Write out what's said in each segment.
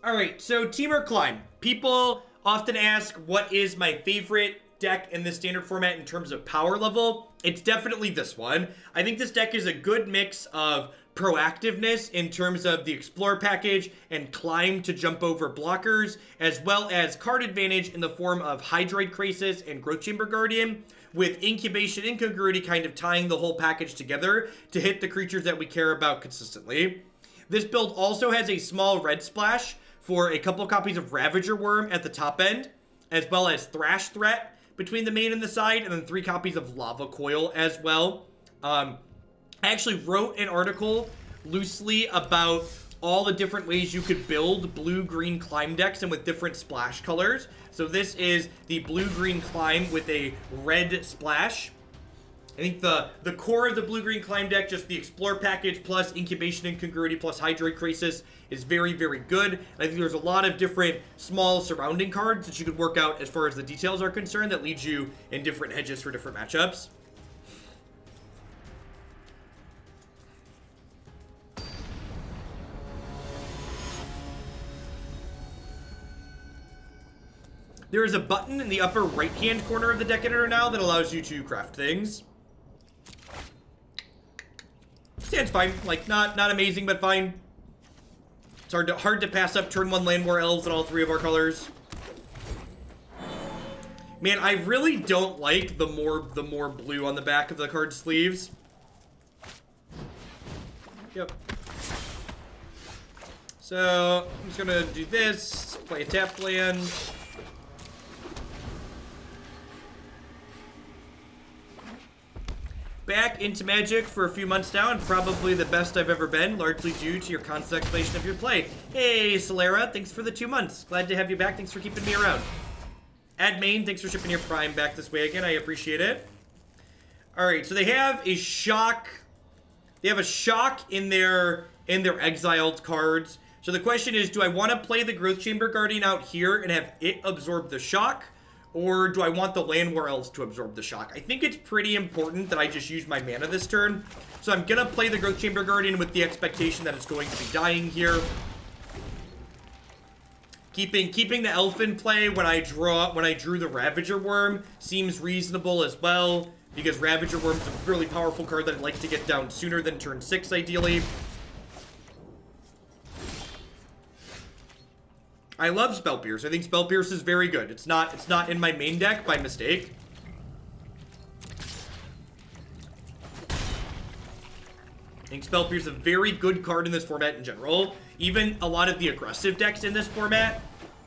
Alright, so Temur Climb. People often ask, what is my favorite deck in the standard format in terms of power level? It's definitely this one. I think this deck is a good mix of proactiveness in terms of the Explorer package and Climb to jump over blockers, as well as card advantage in the form of Hydroid Krasis and Growth Chamber Guardian, with Incubation Incongruity kind of tying the whole package together to hit the creatures that we care about consistently. This build also has a small red splash for a couple copies of Ravager Wurm at the top end, as well as Thrash Threat between the main and the side, and then 3 copies of Lava Coil as well. I actually wrote an article loosely about all the different ways you could build blue-green Climb decks and with different splash colors. So this is the blue-green Climb with a red splash. I think the core of the blue-green Climb deck, just the Explorer package plus Incubation Incongruity plus Hydroid Krasis, is very, very good. And I think there's a lot of different small surrounding cards that you could work out as far as the details are concerned that lead you in different hedges for different matchups. There is a button in the upper right-hand corner of the deck editor now that allows you to craft things. Stands fine. Like, not amazing, but fine. It's hard to pass up turn 1 Llanowar Elves in all 3 of our colors. Man, I really don't like the more blue on the back of the card sleeves. Yep. So, I'm just gonna do this, play a tap land. Back into Magic for a few months now, and probably the best I've ever been, largely due to your constant explanation of your play. Hey, Solera, thanks for the 2 months. Glad to have you back. Thanks for keeping me around. Admain, thanks for shipping your Prime back this way again. I appreciate it. Alright, so they have a shock. They have a shock in their exiled cards. So the question is, do I want to play the Growth Chamber Guardian out here and have it absorb the shock? Or do I want the Llanowar Elves to absorb the shock? I think it's pretty important that I just use my mana this turn. So I'm going to play the Growth Chamber Guardian with the expectation that it's going to be dying here. Keeping the Elf in play when I drew the Ravager Wurm seems reasonable as well, because Ravager Wurm is a really powerful card that I'd like to get down sooner than turn 6, ideally. I love Spell Pierce. I think Spell Pierce is very good. It's not in my main deck by mistake. I think Spell Pierce is a very good card in this format in general. Even a lot of the aggressive decks in this format,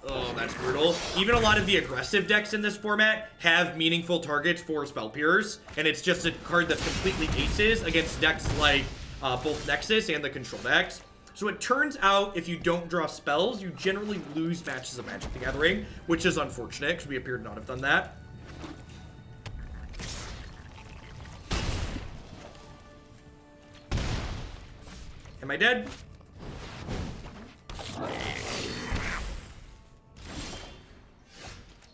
oh, that's brutal. Even a lot of the aggressive decks in this format have meaningful targets for Spell Pierce, and it's just a card that completely aces against decks like both Nexus and the control decks. So it turns out, if you don't draw spells, you generally lose matches of Magic the Gathering, which is unfortunate, because we appear to not have done that. Am I dead? Alright,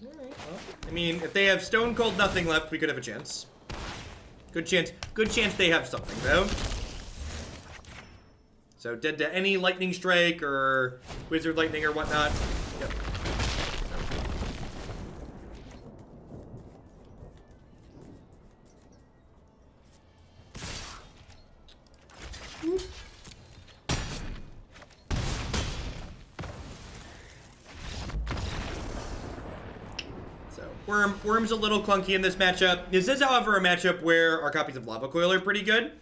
well, I mean, if they have Stone Cold Nothing left, we could have a chance. Good chance they have something, though. So, dead to any Lightning Strike or Wizard Lightning or whatnot. Yep. So, Wurm's a little clunky in this matchup. This is, however, a matchup where our copies of Lava Coil are pretty good.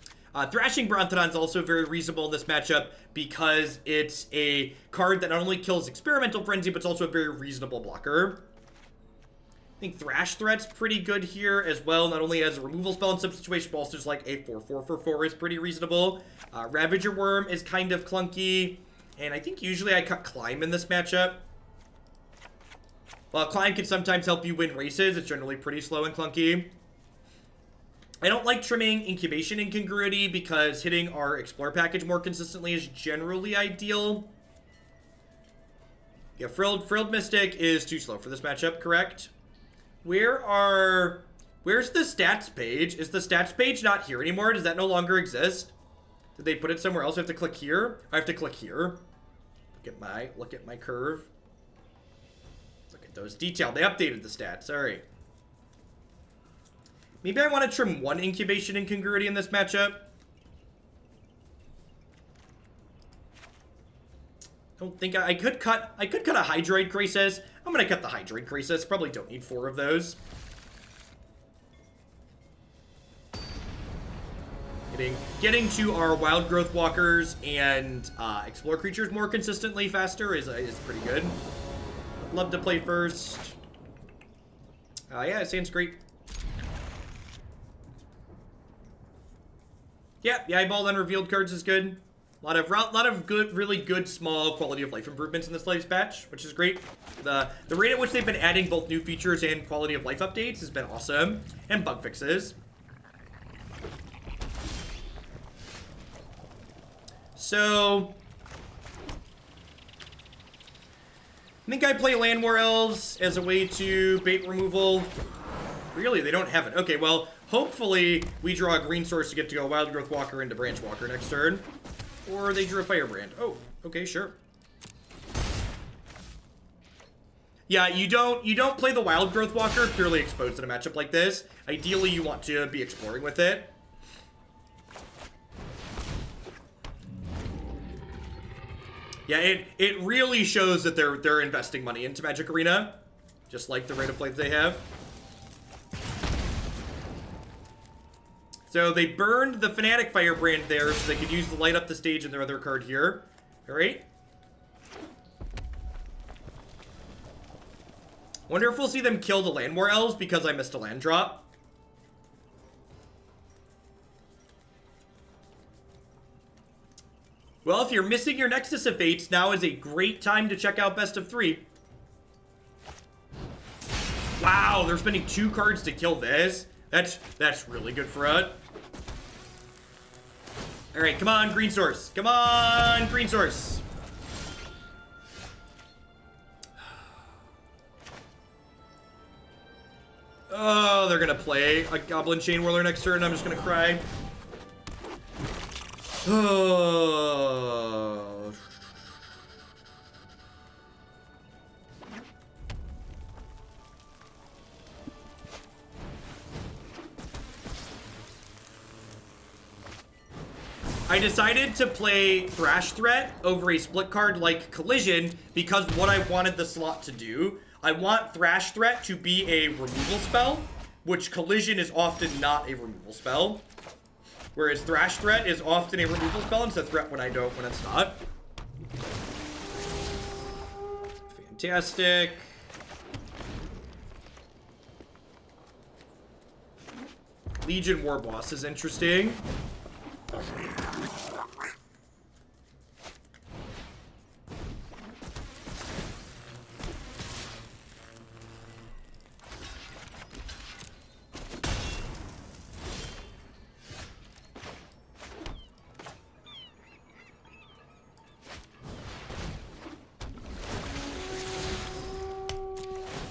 Thrashing Brontodon is also very reasonable in this matchup because it's a card that not only kills Experimental Frenzy, but it's also a very reasonable blocker. I think Thrash Threat's pretty good here as well, not only as a removal spell in some situations, but also just like a 4/4 for 4 is pretty reasonable. Ravager Wurm is kind of clunky, and I think usually I cut Climb in this matchup. While Climb can sometimes help you win races, it's generally pretty slow and clunky. I don't like trimming Incubation Incongruity because hitting our Explorer package more consistently is generally ideal. Yeah, Frilled Mystic is too slow for this matchup, correct? Where's the stats page? Is the stats page not here anymore? Does that no longer exist? Did they put it somewhere else? I have to click here? I have to click here. Look at my curve. Look at those detailed. They updated the stats. Sorry. Maybe I want to trim one Incubation Incongruity in this matchup. Don't think I could cut a Hydroid Krasis. I'm gonna cut the Hydroid Krasis. Probably don't need 4 of those. Getting to our Wildgrowth Walkers and Explore creatures more consistently faster is pretty good. I'd love to play first. Yeah, it sounds great. Yeah, the eyeball unrevealed cards is good. A lot of good, really good small quality of life improvements in this latest patch, which is great. The rate at which they've been adding both new features and quality of life updates has been awesome, and bug fixes. So I think I play Llanowar Elves as a way to bait removal. Really, they don't have it. Okay, well, hopefully we draw a green source to get to go Wildgrowth Walker into Branchwalker next turn. Or they drew a Firebrand. Oh, okay, sure. Yeah, you don't play the Wildgrowth Walker purely exposed in a matchup like this. Ideally, you want to be exploring with it. Yeah, it really shows that they're investing money into Magic Arena, just like the rate of play that they have. So they burned the Fnatic Firebrand there so they could use the light up the stage in their other card here. All right. Wonder if we'll see them kill the Llanowar Elves because I missed a land drop. Well, if you're missing your Nexus of Fates, now is a great time to check out Best of 3. Wow, they're spending 2 cards to kill this. That's really good for us. All right, come on, green source. Come on, green source. Oh, they're gonna play a Goblin Chain Whirler next turn. I'm just gonna cry. Oh. I decided to play Thrash Threat over a split card like Collision because what I wanted the slot to do. I want Thrash Threat to be a removal spell, which Collision is often not a removal spell. Whereas Thrash Threat is often a removal spell, and it's a threat when it's not. Fantastic. Legion War Boss is interesting.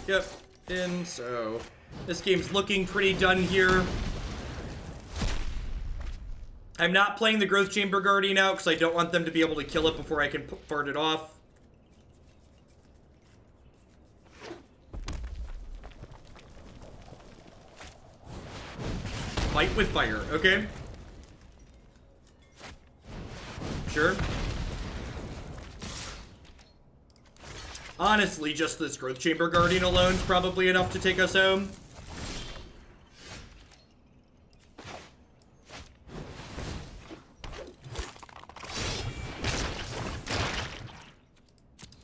Yep, and so this game's looking pretty done here. I'm not playing the Growth Chamber Guardian out because I don't want them to be able to kill it before I can fart it off. Fight with fire, okay. Sure. Honestly, just this Growth Chamber Guardian alone is probably enough to take us home.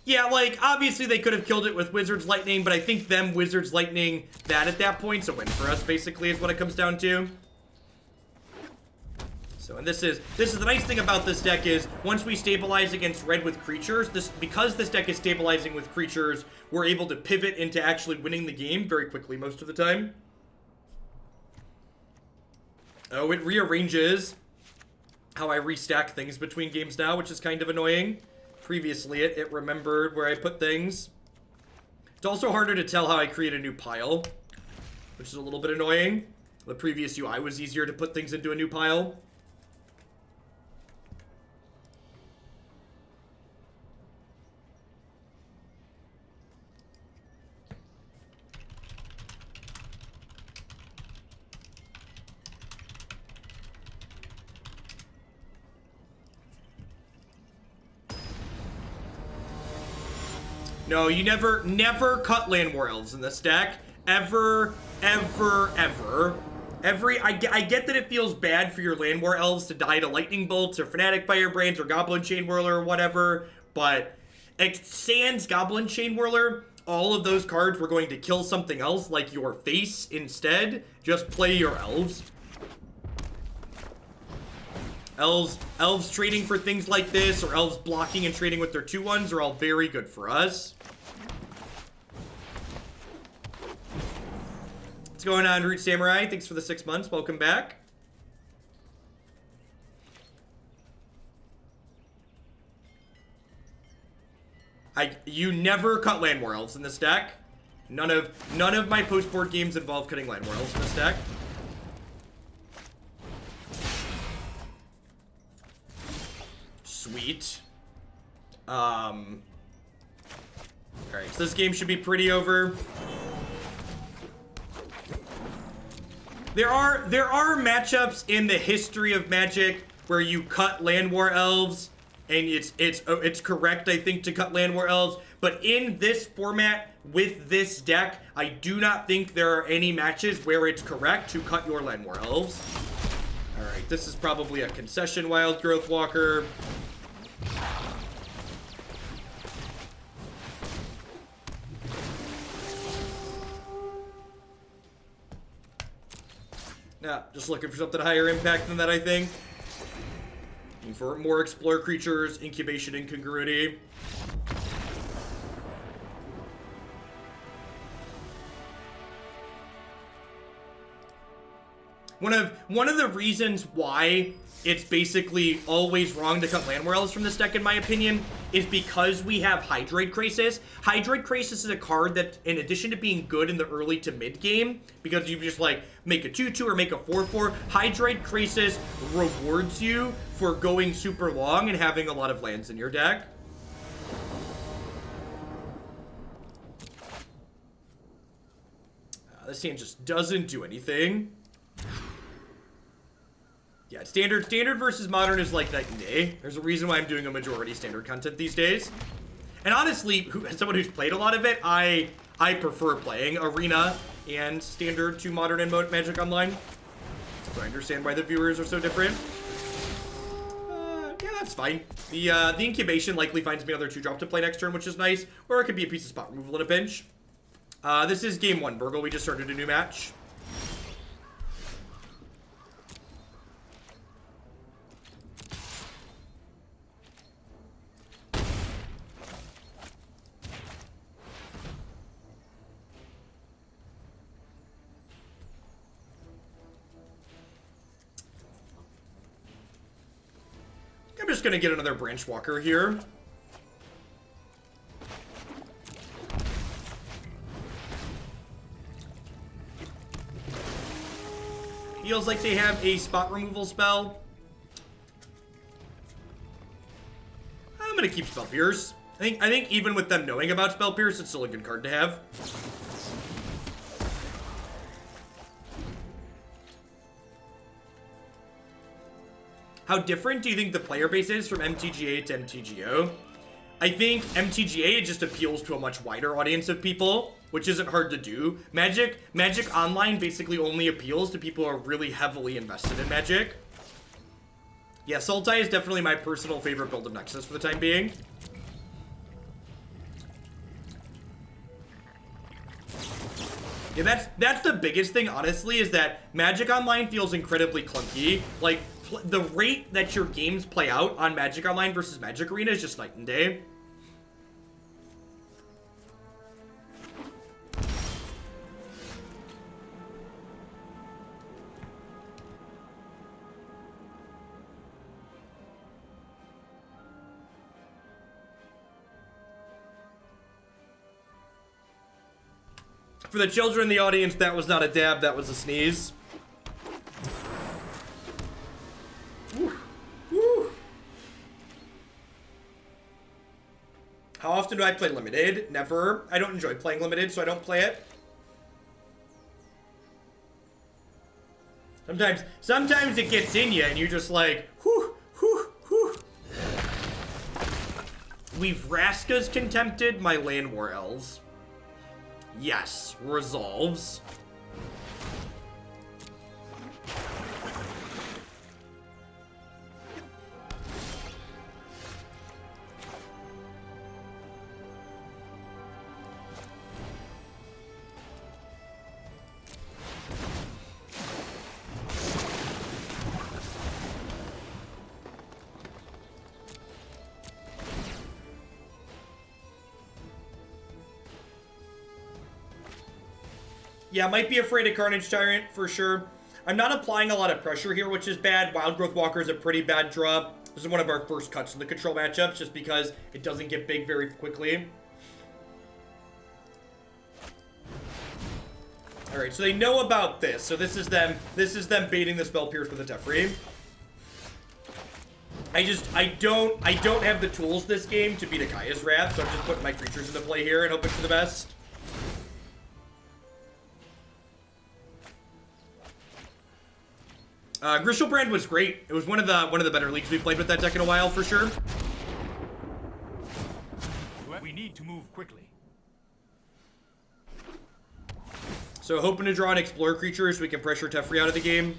Yeah, like, obviously they could have killed it with Wizard's Lightning, but I think them Wizard's Lightning that at that point's a win for us, basically, is what it comes down to. So, and this is the nice thing about this deck is once we stabilize against red with creatures, because this deck is stabilizing with creatures, we're able to pivot into actually winning the game very quickly most of the time. Oh, it rearranges how I restack things between games now, which is kind of annoying. Previously, it remembered where I put things. It's also harder to tell how I create a new pile, which is a little bit annoying. The previous UI was easier to put things into a new pile. No, you never cut Llanowar Elves in this deck. Ever, ever, ever. I get that it feels bad for your Llanowar Elves to die to Lightning Bolts or Fanatic Firebrands or Goblin Chain Whirler or whatever, but sans Goblin Chain Whirler, all of those cards were going to kill something else like your face instead. Just play your Elves. Elves trading for things like this, or Elves blocking and trading with their 2/1s are all very good for us. What's going on, Root Samurai? Thanks for the 6 months. Welcome back. You never cut Llanowar Elves in this deck. None of my post-board games involve cutting Llanowar Elves in this deck. Sweet. Alright, so this game should be pretty over. There are matchups in the history of Magic where you cut Llanowar Elves, and it's correct, I think, to cut Llanowar Elves. But in this format with this deck, I do not think there are any matches where it's correct to cut your Llanowar Elves. All right, this is probably a concession Wildgrowth Walker. Yeah, just looking for something higher impact than that, I think. Looking for more Explore creatures, Incubation, Incongruity. One of the reasons why it's basically always wrong to cut Llanowar Elves from this deck, in my opinion, is because we have Hydroid Krasis. Hydroid Krasis is a card that, in addition to being good in the early to mid game, because you just like make a 2/2 or make a 4/4, Hydroid Krasis rewards you for going super long and having a lot of lands in your deck. This hand just doesn't do anything. Yeah, standard versus modern is like night and day. There's a reason why I'm doing a majority standard content these days. And honestly, as someone who's played a lot of it, I prefer playing Arena and standard to modern and Magic Online. So I understand why the viewers are so different. Yeah, that's fine. The Incubation likely finds me another 2-drop to play next turn, which is nice. Or it could be a piece of spot removal in a pinch. This is game 1, Burgle. We just started a new match. I'm just gonna get another Branchwalker here. Feels like they have a spot removal spell. I'm gonna keep Spell Pierce. I think even with them knowing about Spell Pierce, it's still a good card to have. How different do you think the player base is from MTGA to MTGO? I think MTGA just appeals to a much wider audience of people, which isn't hard to do. Magic Online basically only appeals to people who are really heavily invested in Magic. Yeah, Sultai is definitely my personal favorite build of Nexus for the time being. Yeah, that's the biggest thing, honestly, is that Magic Online feels incredibly clunky. Like, the rate that your games play out on Magic Online versus Magic Arena is just night and day. For the children in the audience, that was not a dab, that was a sneeze. Woo. Woo. How often do I play Limited? Never. I don't enjoy playing Limited, so I don't play it. Sometimes it gets in you, and you're just like, whew, whew, whew. We've Vraska's Contempted my Llanowar Elves. Yes, resolves. Yeah, might be afraid of Carnage Tyrant, for sure. I'm not applying a lot of pressure here, which is bad. Wildgrowth Walker is a pretty bad draw. This is one of our first cuts in the control matchups, just because it doesn't get big very quickly. Alright, so they know about this. So this is them baiting the Spell Pierce with a Teferi. I don't have the tools this game to beat a Kaya's Wrath, so I'm just putting my creatures into play here and hoping for the best. Grishelbrand was great. It was one of the better leagues we played with that deck in a while, for sure. We need to move quickly. So hoping to draw an Explorer creature so we can pressure Teferi out of the game.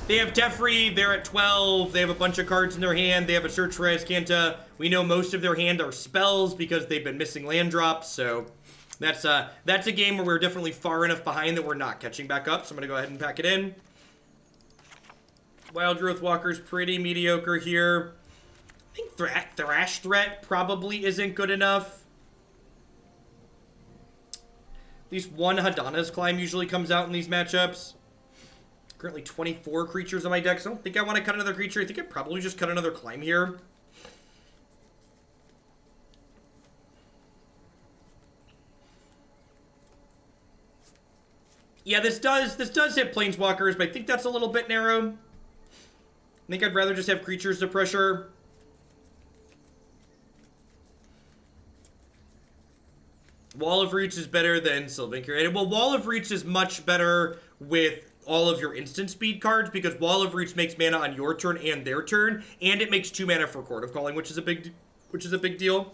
They have Teferi, they're at 12, they have a bunch of cards in their hand, they have a Search for Azcanta. We know most of their hand are spells because they've been missing land drops, so that's a game where we're definitely far enough behind that we're not catching back up, so I'm going to go ahead and pack it in. Wildgrowth Walker's pretty mediocre here. I think Thrash Threat probably isn't good enough. At least one Hadana's Climb usually comes out in these matchups. Currently 24 creatures on my deck, so I don't think I want to cut another creature. I think I'd probably just cut another Climb here. Yeah, this does hit Planeswalkers, but I think that's a little bit narrow. I think I'd rather just have creatures to pressure. Wall of Reach is better than Sylvan Curator. Well, Wall of Reach is much better with all of your instant speed cards because Wall of Reach makes mana on your turn and their turn, and it makes 2 mana for Court of Calling, which is a big deal.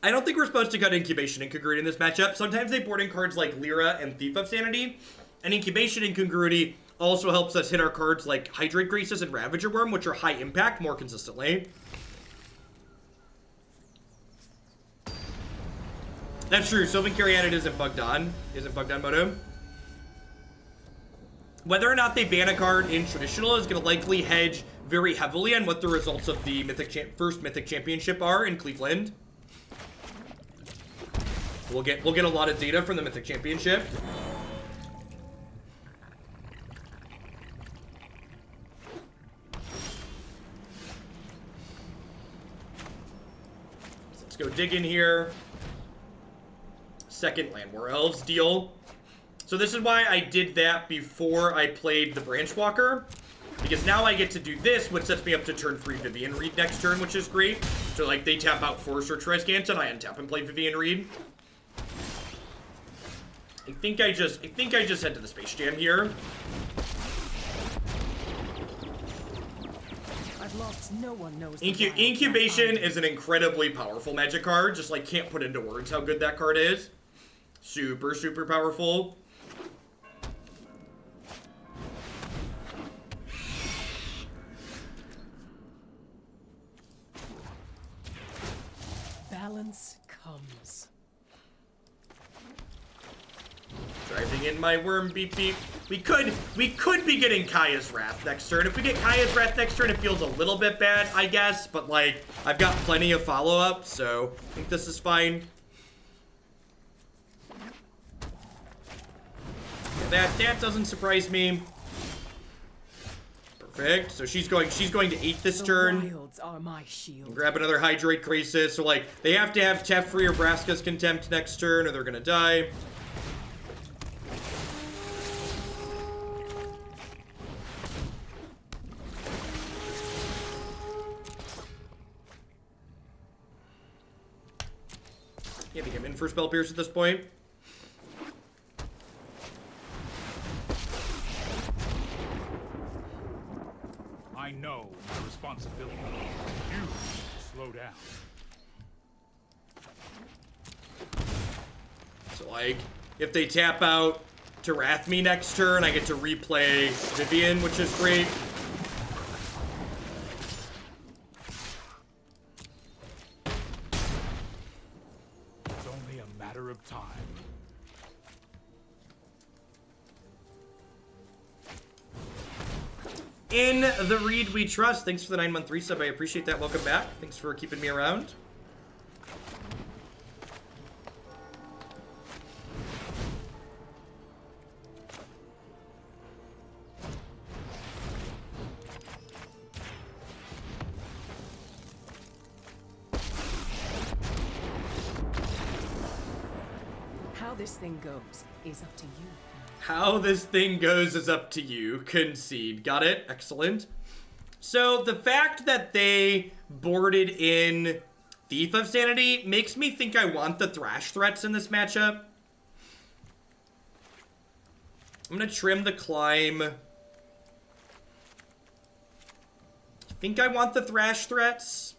I don't think we're supposed to cut Incubation Incongruity in this matchup. Sometimes they board in cards like Lyra and Thief of Sanity, and Incubation Incongruity also helps us hit our cards like Hydroid Krasis and Ravager Wurm, which are high impact more consistently. That's true. Sylvan Curiated isn't bugged on Moto. Whether or not they ban a card in Traditional is going to likely hedge very heavily on what the results of the first Mythic Championship are in Cleveland. We'll get a lot of data from the Mythic Championship. Let's go dig in here. Second Llanowar Elves deal. So this is why I did that before I played the Branchwalker. Because now I get to do this, which sets me up to turn 3 Vivien Reid next turn, which is great. So like they tap out 4 Search for Azcanta, and I untap and play Vivien Reid. I think I just head to the Space Jam here. I've lost no one knows. Incubation is an incredibly powerful Magic card. Just like can't put into words how good that card is. Super, super powerful. Balance comes. Driving in my Worm, beep beep. We could be getting Kaya's Wrath next turn. If we get Kaya's Wrath next turn, it feels a little bit bad, I guess. But like, I've got plenty of follow-up, so I think this is fine. That doesn't surprise me. Perfect. So she's going to 8 this turn. Wilds are my shield. Grab another Hydroid Krasis. So like, they have to have Teferi or Vraska's Contempt next turn, or they're gonna die. Yeah, I think I'm in for Spell Pierce at this point. I know my responsibility. You slow down. So, like, if they tap out to Wrath me next turn, I get to replay Vivien, which is great. It's only a matter of time. In the Reid we trust. Thanks for the 9-month resub. I appreciate that. Welcome back. Thanks for keeping me around. How this thing goes is up to you. How this thing goes is up to you. Concede. Got it? Excellent. So the fact that they boarded in Thief of Sanity makes me think I want the Thrash threats in this matchup. I'm going to trim the climb. I think I want the Thrash threats.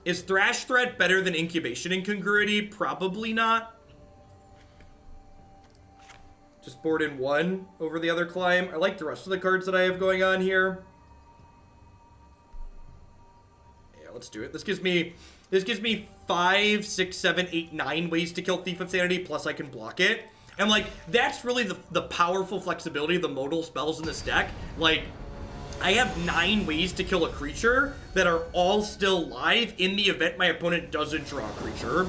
Is Thrash Threat better than Incubation Incongruity? Probably not. Just board in one over the other climb. I like the rest of the cards that I have going on here. Yeah, let's do it. This gives me 5, 6, 7, 8, 9 ways to kill Thief of Sanity, plus I can block it. And like, that's really the powerful flexibility of the modal spells in this deck. Like, I have 9 ways to kill a creature that are all still live in the event my opponent doesn't draw a creature,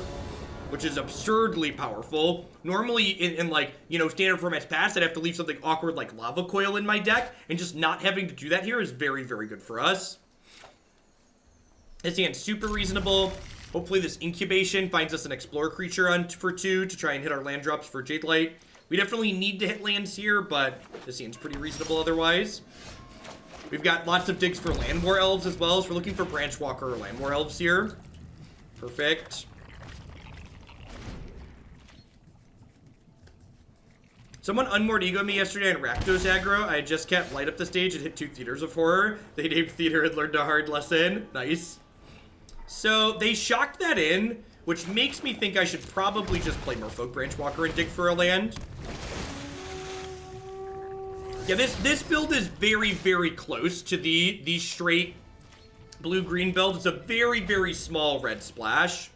which is absurdly powerful. Normally, in like, you know, standard formats past, I'd have to leave something awkward like Lava Coil in my deck, and just not having to do that here is very, very good for us. This hand's super reasonable. Hopefully this Incubation finds us an Explorer creature on for 2 to try and hit our land drops for Jadelight. We definitely need to hit lands here, but this hand's pretty reasonable otherwise. We've got lots of digs for Llanowar Elves as well, so we're looking for Branchwalker or Llanowar Elves here. Perfect. Someone unmoored Ego me yesterday on Rakdos aggro. I had just kept light up the stage and hit 2 Theaters of Horror. They named Theater and learned a hard lesson. Nice. So they shocked that in, which makes me think I should probably just play Merfolk Branchwalker and dig for a land. Yeah, this build is very, very close to the straight blue-green build. It's a very, very small red splash.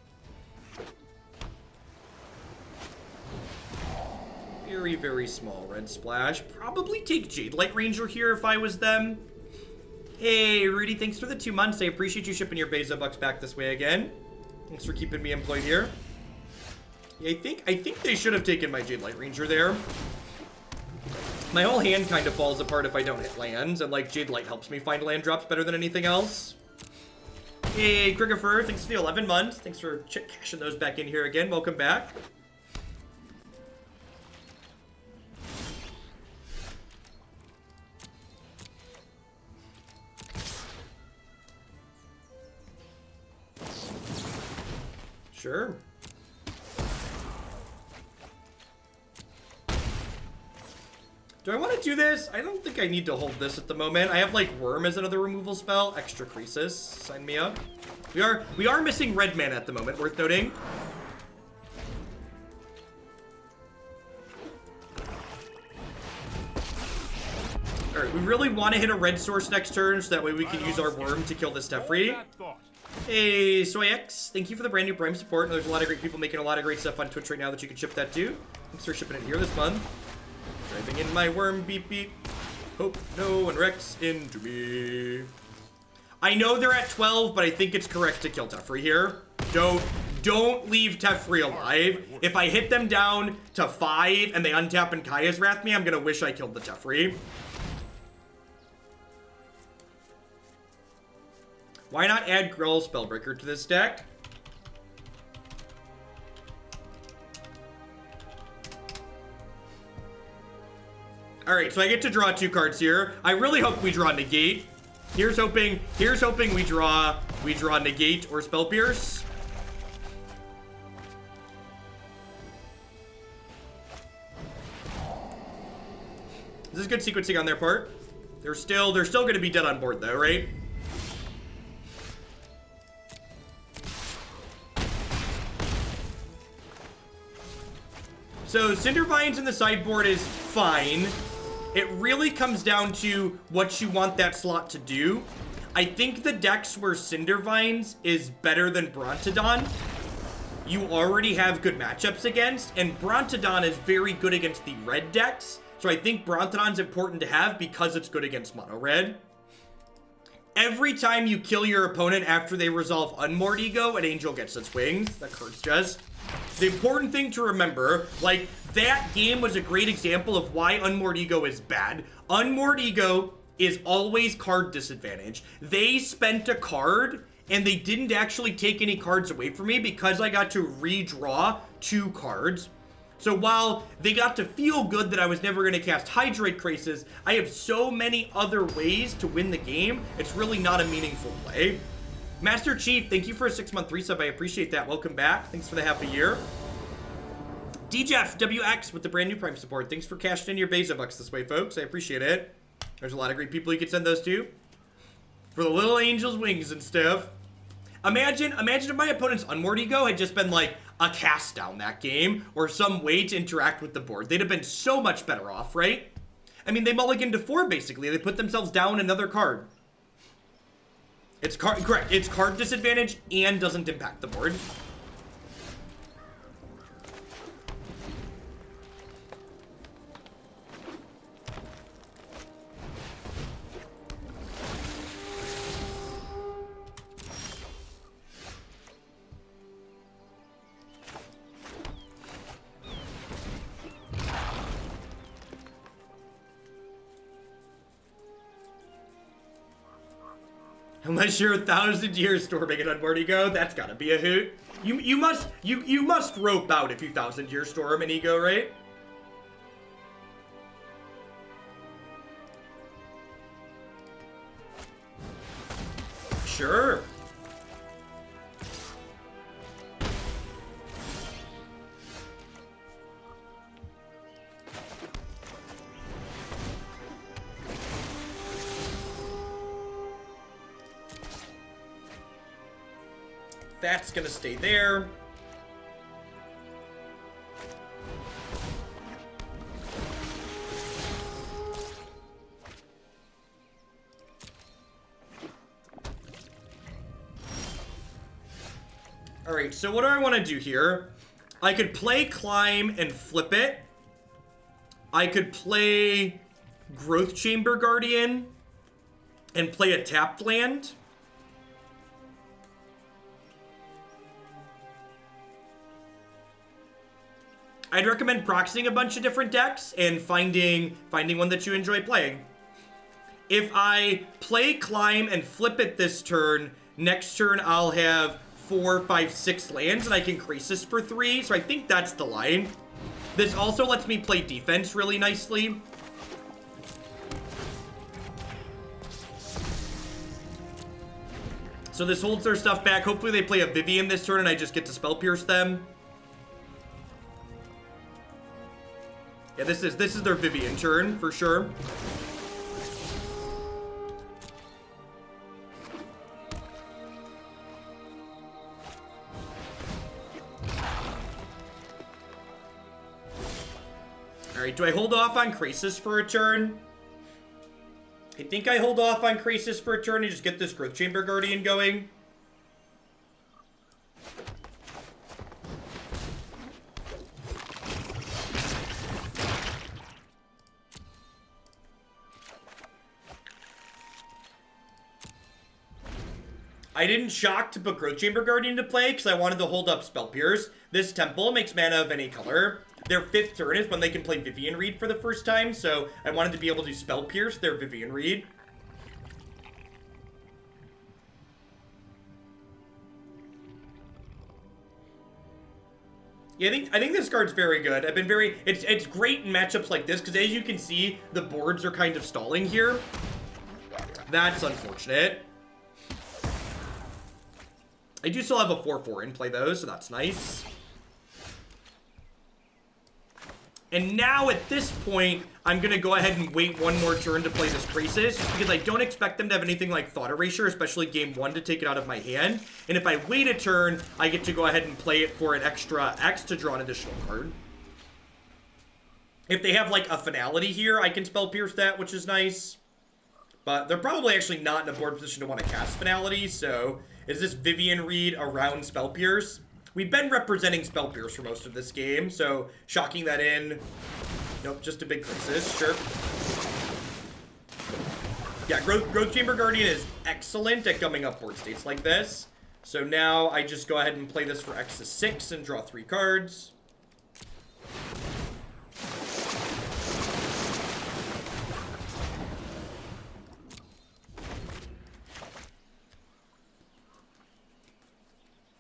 Very, very small red splash. Probably take Jadelight Ranger here if I was them. Hey, Rudy, thanks for the 2 months. I appreciate you shipping your Beza bucks back this way again. Thanks for keeping me employed here. Yeah, I think they should have taken my Jadelight Ranger there. My whole hand kind of falls apart if I don't hit lands, and like Jadelight helps me find land drops better than anything else. Hey, Krigifer, thanks for the 11 months. Thanks for cashing those back in here again. Welcome back. Sure. Do I want to do this? I don't think I need to hold this at the moment. I have like Wurm as another removal spell. Extra Krasis. Sign me up. We are missing red mana at the moment, worth noting. Alright, we really want to hit a red source next turn so that way we can use our Wurm to kill this Teferi. Hey, SoyX, thank you for the brand new Prime support. There's a lot of great people making a lot of great stuff on Twitch right now that you can ship that to. Thanks for shipping it here this month. Driving in my Wurm, beep beep. Hope no one wrecks into me. I know they're at 12, but I think it's correct to kill Teferi here. Don't leave Teferi alive. If I hit them down to 5 and they untap and Kaya's Wrath me, I'm gonna wish I killed the Teferi. Why not add Gruul Spellbreaker to this deck? Alright, so I get to draw 2 cards here. I really hope we draw Negate. Here's hoping we draw Negate or Spell Pierce. is good sequencing on their part. They're still going to be dead on board though, right? So Cindervines in the sideboard is fine. It really comes down to what you want that slot to do. I think the decks where Cindervines is better than Brontodon, you already have good matchups against, and Brontodon is very good against the red decks. So I think Brontodon's important to have because it's good against mono red. Every time you kill your opponent after they resolve Unmoored Ego, an angel gets its wings. That hurts just. The important thing to remember, like, that game was a great example of why Unmoored Ego is bad. Unmoored Ego is always card disadvantage. They spent a card, and they didn't actually take any cards away from me because I got to redraw 2 cards. So while they got to feel good that I was never going to cast Hydroid Krasis, I have so many other ways to win the game, it's really not a meaningful play. Master Chief, thank you for a 6-month resub. I appreciate that. Welcome back. Thanks for the half a year. DJeff WX with the brand new Prime support. Thanks for cashing in your Beza bucks this way, folks. I appreciate it. There's a lot of great people you could send those to. For the little angel's wings and stuff. Imagine if my opponent's Unmoored Ego had just been like a cast down that game or some way to interact with the board. They'd have been so much better off, right? I mean, they mulliganed to 4 basically. They put themselves down another card. It's correct. It's card disadvantage and doesn't impact the board. Unless you're 1,000 years storming an Unmoored Ego, that's gotta be a hoot. You must rope out if you 1,000 year storm an ego, right? Sure. That's gonna stay there. All right, so what do I want to do here? I could play Climb and flip it. I could play Growth Chamber Guardian and play a tapped land. I'd recommend proxying a bunch of different decks and finding one that you enjoy playing. If I play Climb and flip it this turn, next turn I'll have 4, 5, 6 lands and I can Krasis for 3, so I think that's the line. This also lets me play defense really nicely. So this holds their stuff back. Hopefully they play a Vivien this turn and I just get to Spell Pierce them. Yeah, this is their Vivien turn, for sure. Alright, do I hold off on Krasis for a turn? I think I hold off on Krasis for a turn and just get this Growth Chamber Guardian going. I didn't shock to put Growth Chamber Guardian into play because I wanted to hold up Spell Pierce. This temple makes mana of any color. Their 5th turn is when they can play Vivien Reid for the first time, so I wanted to be able to Spell Pierce their Vivien Reid. Yeah, I think this card's very good. I've been very... It's great in matchups like this, because as you can see, the boards are kind of stalling here. That's unfortunate. I do still have a 4/4 in play though, so that's nice. And now at this point, I'm going to go ahead and wait one more turn to play this Krasis, just because I don't expect them to have anything like Thought Erasure, especially game 1, to take it out of my hand. And if I wait a turn, I get to go ahead and play it for an extra X to draw an additional card. If they have like a Finality here, I can Spell Pierce that, which is nice. But they're probably actually not in a board position to want to cast Finality, so is this Vivien Reid around Spell Pierce? We've been representing Spell Pierce for most of this game, so shocking that in. Nope, just a big Krasis, sure. Yeah, Growth Chamber Guardian is excellent at gumming up board states like this. So now I just go ahead and play this for X to 6 and draw 3 cards.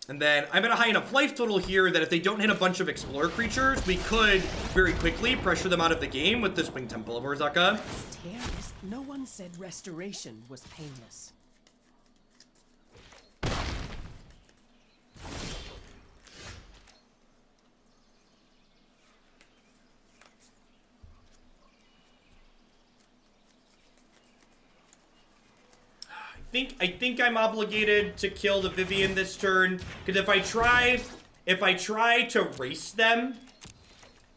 And then I'm at a high enough life total here that if they don't hit a bunch of Explorer creatures, we could very quickly pressure them out of the game with this Winged Temple of Orzhaka. No one said restoration was painless. I think I'm obligated to kill the Vivien this turn, because if I try to race them,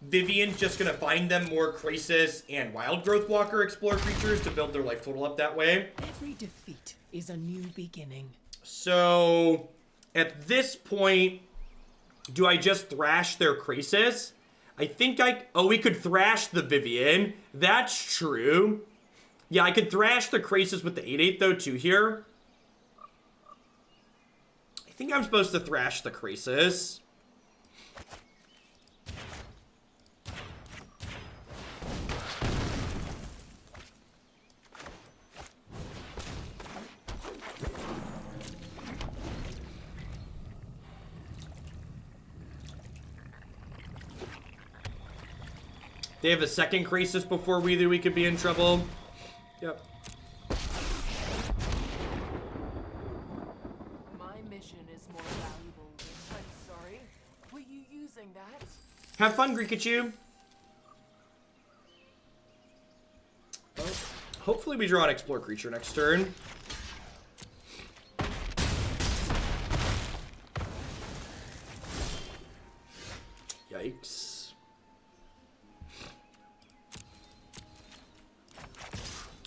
Vivien's just gonna find them more Krasis and Wildgrowth Walker Explorer creatures to build their life total up that way. Every defeat is a new beginning. So at this point, do I just thrash their Krasis? I think we could thrash the Vivien. That's true. Yeah, I could thrash the Krasis with the 8/8 though too here. I think I'm supposed to thrash the Krasis. They have a second Krasis before we could be in trouble. Yep. My mission is more valuable. I'm sorry. Were you using that? Have fun, Greekachu. Well, hopefully we draw an Explore creature next turn. Yikes.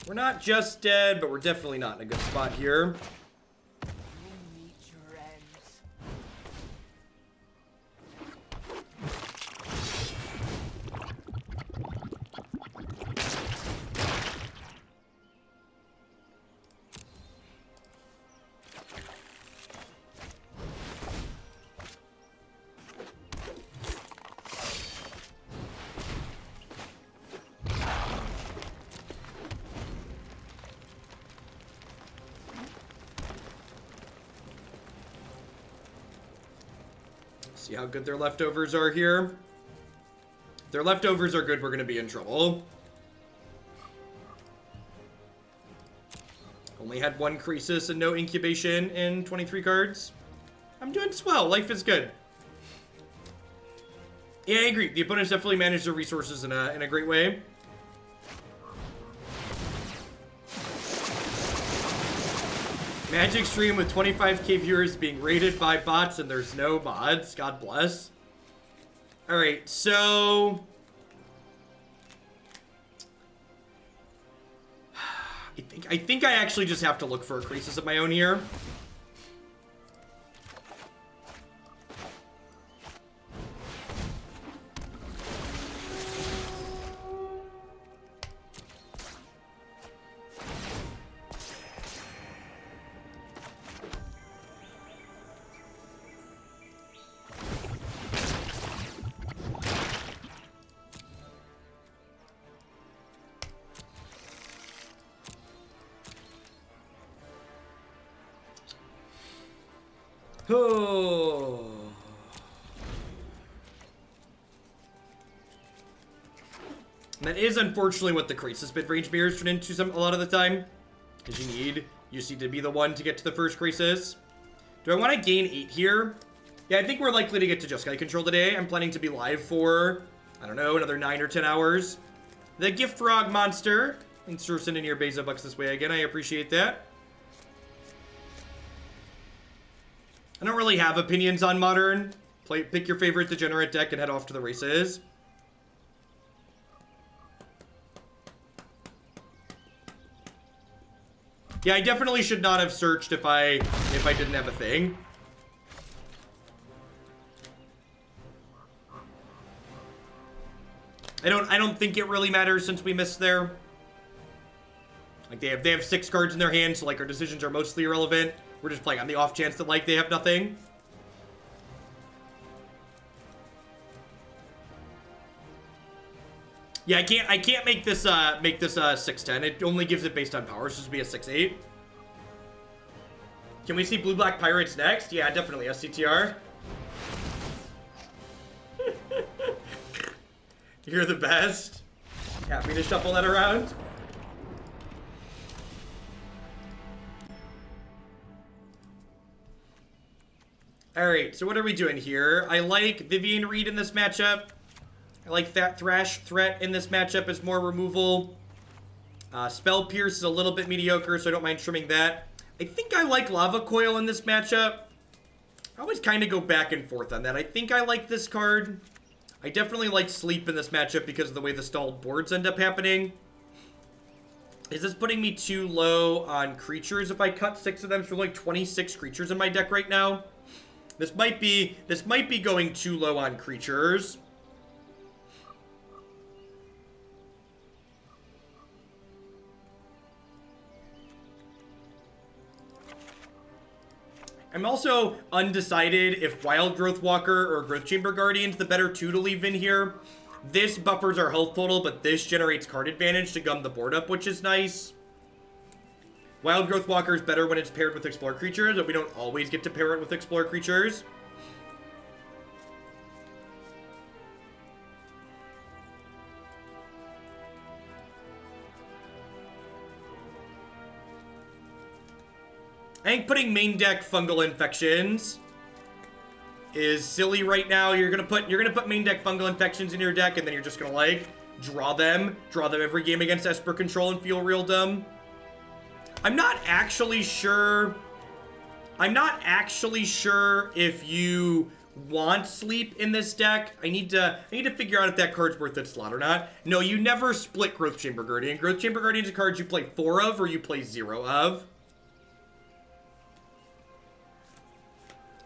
We're not just dead, but we're definitely not in a good spot here. You meet your end. See how good their leftovers are here. If their leftovers are good, we're going to be in trouble. Only had 1 Krasis and no Incubation in 23 cards. I'm doing swell. Life is good. Yeah, I agree. The opponents definitely manage their resources in a great way. Magic stream with 25k viewers being raided by bots and there's no mods. God bless. Alright, so... I think I actually just have to look for a Krasis of my own here. Oh. That is unfortunately what the Krasis mid-range mirrors turn into a lot of the time. Because you just need to be the one to get to the first Krasis. Do I want to gain 8 here? Yeah, I think we're likely to get to Jeskai control today. I'm planning to be live for I don't know, another 9 or 10 hours. The Gift Frog Monster. Thanks for sending your Beza Bucks this way again. I appreciate that. I don't really have opinions on Modern. Pick your favorite degenerate deck and head off to the races. Yeah, I definitely should not have searched if I didn't have a thing. I don't think it really matters since we missed there. Like they have 6 cards in their hand, so like our decisions are mostly irrelevant. We're just playing on the off chance that like they have nothing. Yeah, I can't make this 6-10. It only gives it based on power, so this would be a 6-8. Can we see Blue Black Pirates next? Yeah, definitely SCTR. You're the best. Happy to shuffle that around. Alright, so what are we doing here? I like Vivien Reid in this matchup. I like that Thrash threat in this matchup as more removal. Spell Pierce is a little bit mediocre, so I don't mind trimming that. I think I like Lava Coil in this matchup. I always kind of go back and forth on that. I think I like this card. I definitely like Sleep in this matchup because of the way the stalled boards end up happening. Is this putting me too low on creatures if I cut 6 of them? So like 26 creatures in my deck right now. This might be going too low on creatures. I'm also undecided if Wildgrowth Walker or Growth Chamber Guardian's the better 2 to leave in here. This buffers our health total, but this generates card advantage to gum the board up, which is nice. Wildgrowth Walker is better when it's paired with Explore Creatures, but we don't always get to pair it with Explore Creatures. I think putting main deck Fungal Infections is silly right now. You're gonna put main deck Fungal Infections in your deck, and then you're just gonna like draw them every game against Esper Control and feel real dumb. I'm not actually sure if you want Sleep in this deck. I need to figure out if that card's worth its slot or not. No, you never split Growth Chamber Guardian. Growth Chamber Guardian is a card you play 4 of or you play 0 of.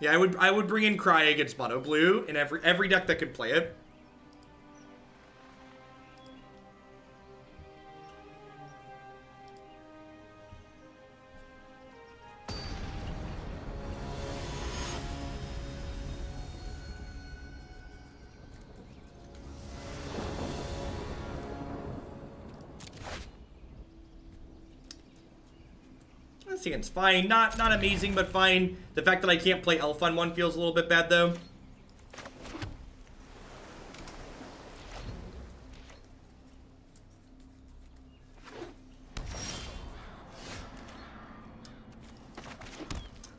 Yeah, I would bring in Cry against Mono Blue in every deck that can play it. This again's fine. Not amazing, but fine. The fact that I can't play Elf on 1 feels a little bit bad, though.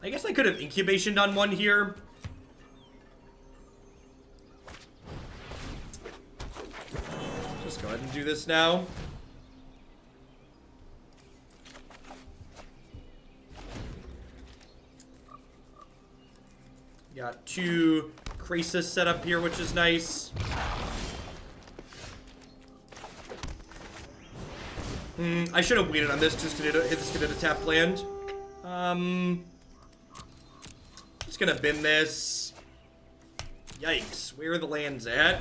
I guess I could have Incubationed on 1 here. Just go ahead and do this now. Got 2 Krasis set up here, which is nice. I should have waited on this just to hit a tapped land. Just gonna bin this. Yikes, where are the lands at?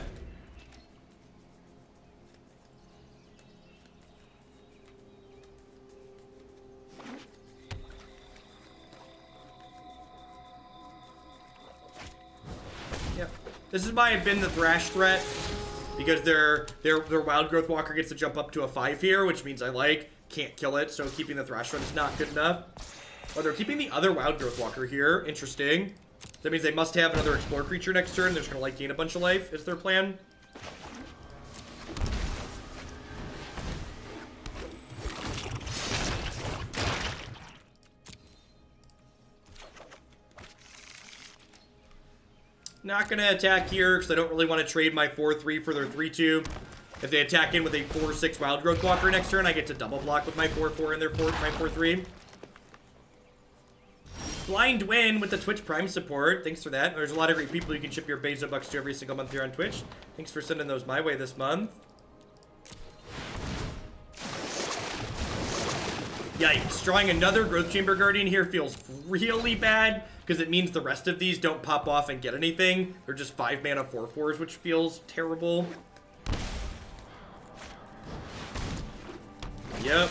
This is why I've been the Thrash threat, because their Wildgrowth Walker gets to jump up to a 5 here, which means I can't kill it, so keeping the Thrash threat is not good enough. Oh, they're keeping the other Wildgrowth Walker here. Interesting. That means they must have another Explore creature next turn. They're just gonna gain a bunch of life, is their plan. Not gonna attack here because I don't really want to trade my 4-3 for their 3-2. If they attack in with a 4-6 Wildgrowth Walker next turn, I get to double block with my 4-4 and their my 4-3. Blind Win with the Twitch Prime support. Thanks for that. There's a lot of great people you can ship your Bezo bucks to every single month here on Twitch. Thanks for sending those my way this month. Yikes. Drawing another Growth Chamber Guardian here feels really bad because it means the rest of these don't pop off and get anything. They're just 5 mana 4/4s, which feels terrible. Yep.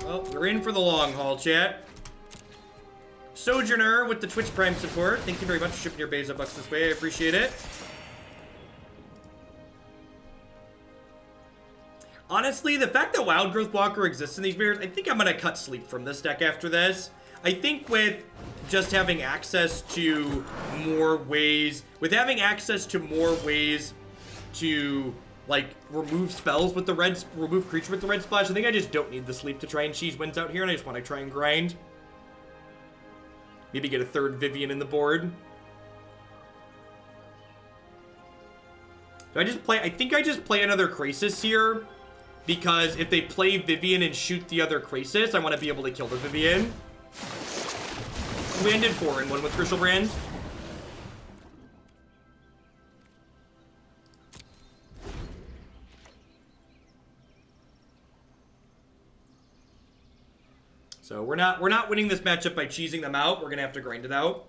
Well, we're in for the long haul, chat. Sojourner with the Twitch Prime support. Thank you very much for shipping your Bezo bucks this way. I appreciate it. Honestly, the fact that Wildgrowth Walker exists in these mirrors, I think I'm going to cut sleep from this deck after this. I think with just having access to more ways, to, like, remove spells with the red, remove creature with the red splash, I think I just don't need the sleep to try and cheese wins out here, and I just want to try and grind. Maybe get a third Vivien in the board. Do I just play, I think I just play another Krasis here. Because if they play Vivien and shoot the other Krasis, I want to be able to kill the Vivien. We ended 4-1 with Crucial Brand. So we're not winning this matchup by cheesing them out. We're gonna have to grind it out.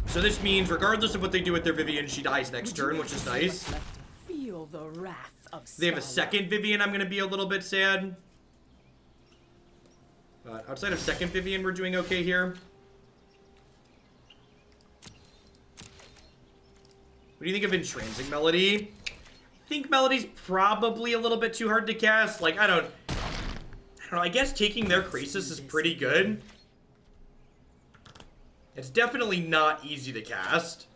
So this means regardless of what they do with their Vivien, she dies next turn, which is nice. Feel the wrath of If they have a second Vivien, I'm gonna be a little bit sad. But outside of second Vivien, we're doing okay here. What do you think of Entrancing Melody? I think Melody's probably a little bit too hard to cast. Like, I don't know, I guess taking their Krasis is pretty good. It's definitely not easy to cast.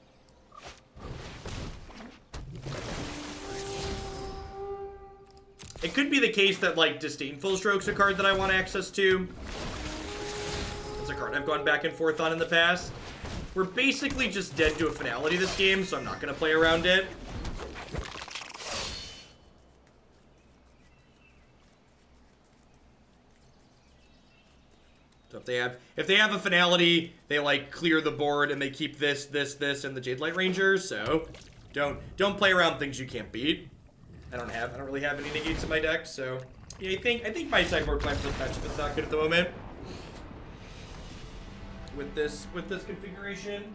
It could be the case that, like, Disdainful Stroke's a card that I want access to. It's a card I've gone back and forth on in the past. We're basically just dead to a finality this game, so I'm not going to play around it. So if they have a finality, they, like, clear the board and they keep this, and the Jadelight Ranger, so don't play around things you can't beat. I don't really have any negates in my deck, so yeah, I think my sideboard plan for this matchup is not good at the moment. With this configuration.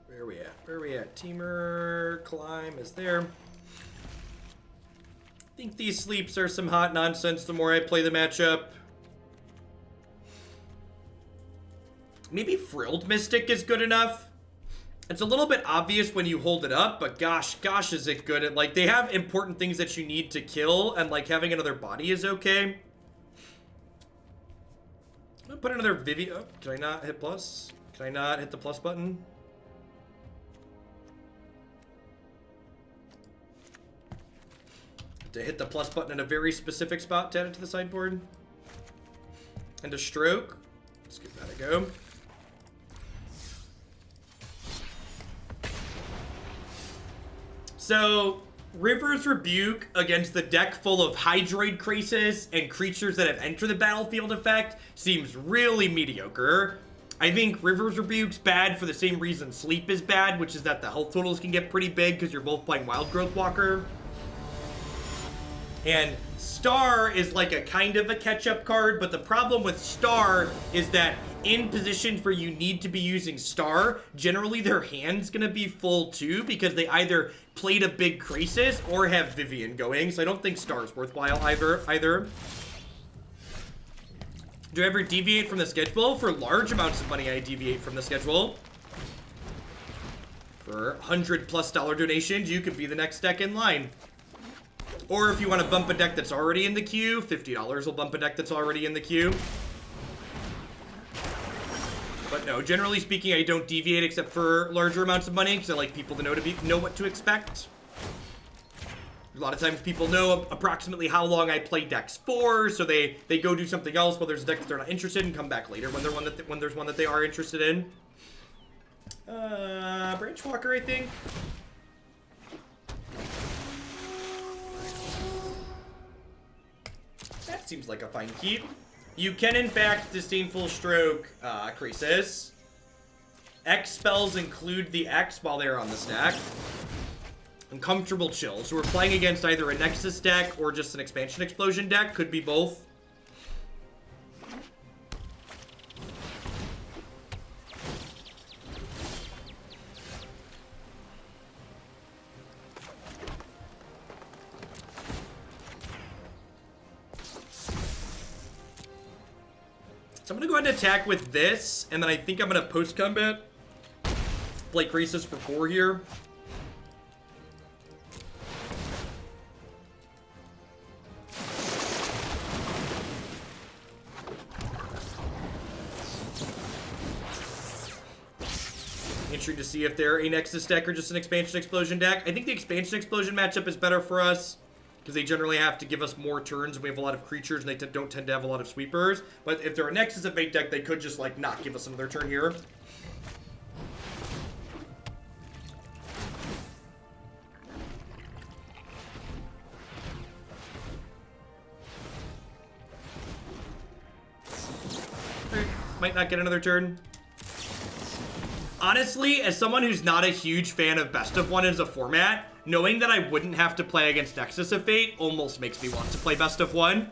Where are we at? Temur, Climb is there. I think these sleeps are some hot nonsense the more I play the matchup. Maybe Frilled Mystic is good enough. It's a little bit obvious when you hold it up, but gosh is it good at, like, they have important things that you need to kill, and, like, having another body is okay. I'm gonna put another Vivien. Oh, did I not hit plus? Can I not hit the plus button? To hit the plus button in a very specific spot to add it to the sideboard. And a Stroke. Let's give that a go. So, River's Rebuke against the deck full of Hydroid Krasis and creatures that have entered the battlefield effect seems really mediocre. I think River's Rebuke's bad for the same reason Sleep is bad, which is that the health totals can get pretty big because you're both playing Wildgrowth Walker. And Star is like a kind of a catch-up card, but the problem with Star is that in positions where you need to be using Star, generally their hand's gonna be full too, because they either played a big Krasis or have Vivien going, so I don't think Star's worthwhile either. Do I ever deviate from the schedule? For large amounts of money, I deviate from the schedule. For $100+ donations, you could be the next deck in line. Or if you want to bump a deck that's already in the queue, $50 will bump a deck that's already in the queue. But no, generally speaking, I don't deviate except for larger amounts of money because I like people to know what to expect. A lot of times people know approximately how long I play decks for, so they go do something else while there's a deck that they're not interested in, come back later when there's one that they are interested in. Branchwalker, I think. That seems like a fine keep. You can, in fact, Disdainful Stroke Krasis. X spells include the X while they're on the stack. Uncomfortable Chill. So we're playing against either a Nexus deck or just an Expansion Explosion deck. Could be both. So I'm going to go ahead and attack with this, and then I think I'm going to post-combat play Krasis for 4 here. Interesting to see if they're a Nexus deck or just an Expansion Explosion deck. I think the Expansion Explosion matchup is better for us because they generally have to give us more turns and we have a lot of creatures and they don't tend to have a lot of sweepers. But if they're a Nexus of Fate deck, they could just, like, not give us another turn here. Might not get another turn. Honestly, as someone who's not a huge fan of Best of One as a format, knowing that I wouldn't have to play against Nexus of Fate almost makes me want to play Best of One.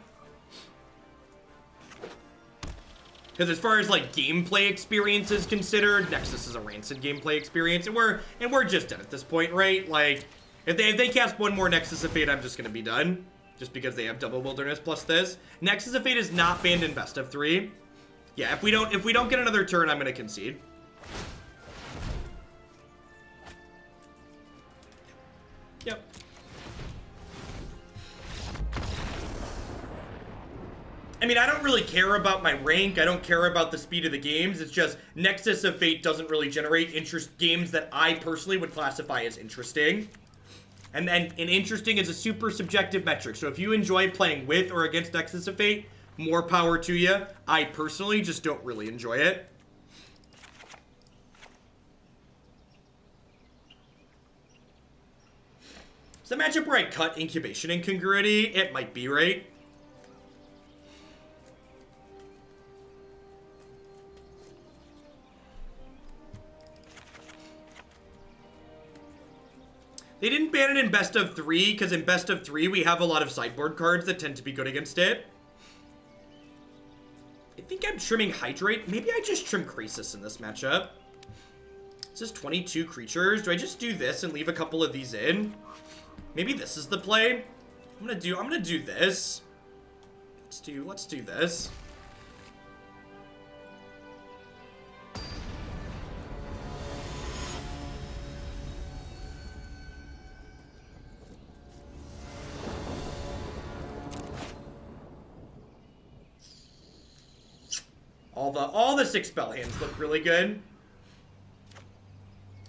Because as far as, like, gameplay experience is considered, Nexus is a rancid gameplay experience, and we're just done at this point, right? Like, if they cast one more Nexus of Fate, I'm just gonna be done. Just because they have double Wilderness plus this. Nexus of Fate is not banned in Best of 3. Yeah, if we don't get another turn, I'm gonna concede. Yep. I mean, I don't really care about my rank. I don't care about the speed of the games. It's just Nexus of Fate doesn't really generate games that I personally would classify as interesting. And interesting is a super subjective metric. So if you enjoy playing with or against Nexus of Fate, more power to you. I personally just don't really enjoy it. Is the matchup where I cut Incubation Incongruity? It might be, right? They didn't ban it in Best of 3, because in Best of 3 we have a lot of sideboard cards that tend to be good against it. I think I'm trimming Hydroid. Maybe I just trim Krasis in this matchup. This is 22 creatures. Do I just do this and leave a couple of these in? Maybe this is the play. I'm gonna do this. Let's do this. All the 6 spell hands look really good.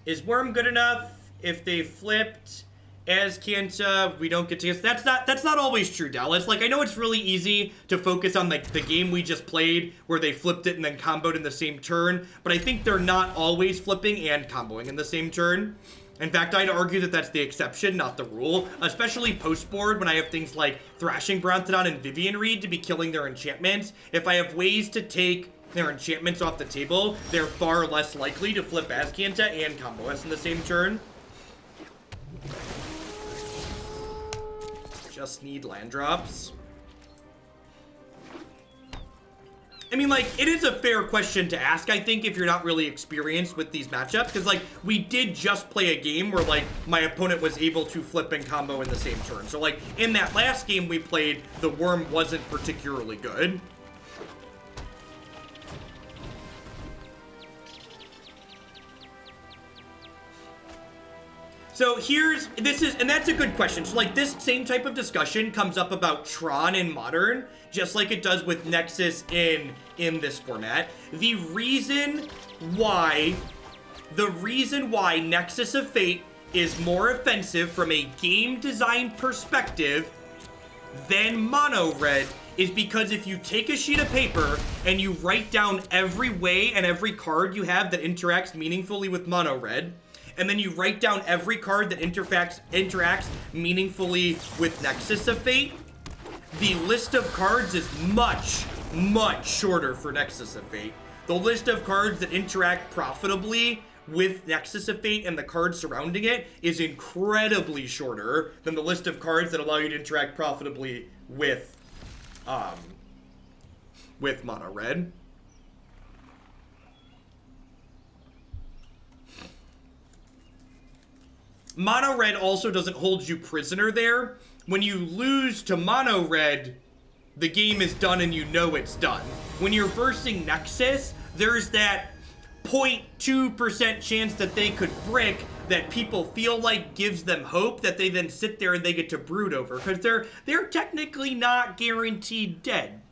Is Wurm good enough? If they flipped as Kanta, we don't get to. That's not always true, Dallas. Like, I know it's really easy to focus on, like, the game we just played where they flipped it and then comboed in the same turn, but I think they're not always flipping and comboing in the same turn. In fact, I'd argue that that's the exception, not the rule, especially post-board when I have things like Thrashing Brontodon and Vivien Reid to be killing their enchantments. If I have ways to take their enchantments off the table, they're far less likely to flip Azcanta and combo us in the same turn. Just need land drops. I mean, like, it is a fair question to ask, I think, if you're not really experienced with these matchups. Because, like, we did just play a game where, like, my opponent was able to flip and combo in the same turn. So, like, in that last game we played, the Wurm wasn't particularly good. So and that's a good question. So like this same type of discussion comes up about Tron in Modern, just like it does with Nexus in this format. The reason why Nexus of Fate is more offensive from a game design perspective than Mono Red is because if you take a sheet of paper and you write down every way and every card you have that interacts meaningfully with Mono Red, and then you write down every card that interacts meaningfully with Nexus of Fate, the list of cards is much, much shorter for Nexus of Fate. The list of cards that interact profitably with Nexus of Fate and the cards surrounding it is incredibly shorter than the list of cards that allow you to interact profitably with Mono Red. Mono Red also doesn't hold you prisoner there. When you lose to Mono Red, the game is done and you know it's done. When you're versing Nexus, there's that 0.2% chance that they could brick that people feel like gives them hope that they then sit there and they get to brood over, because they're technically not guaranteed dead.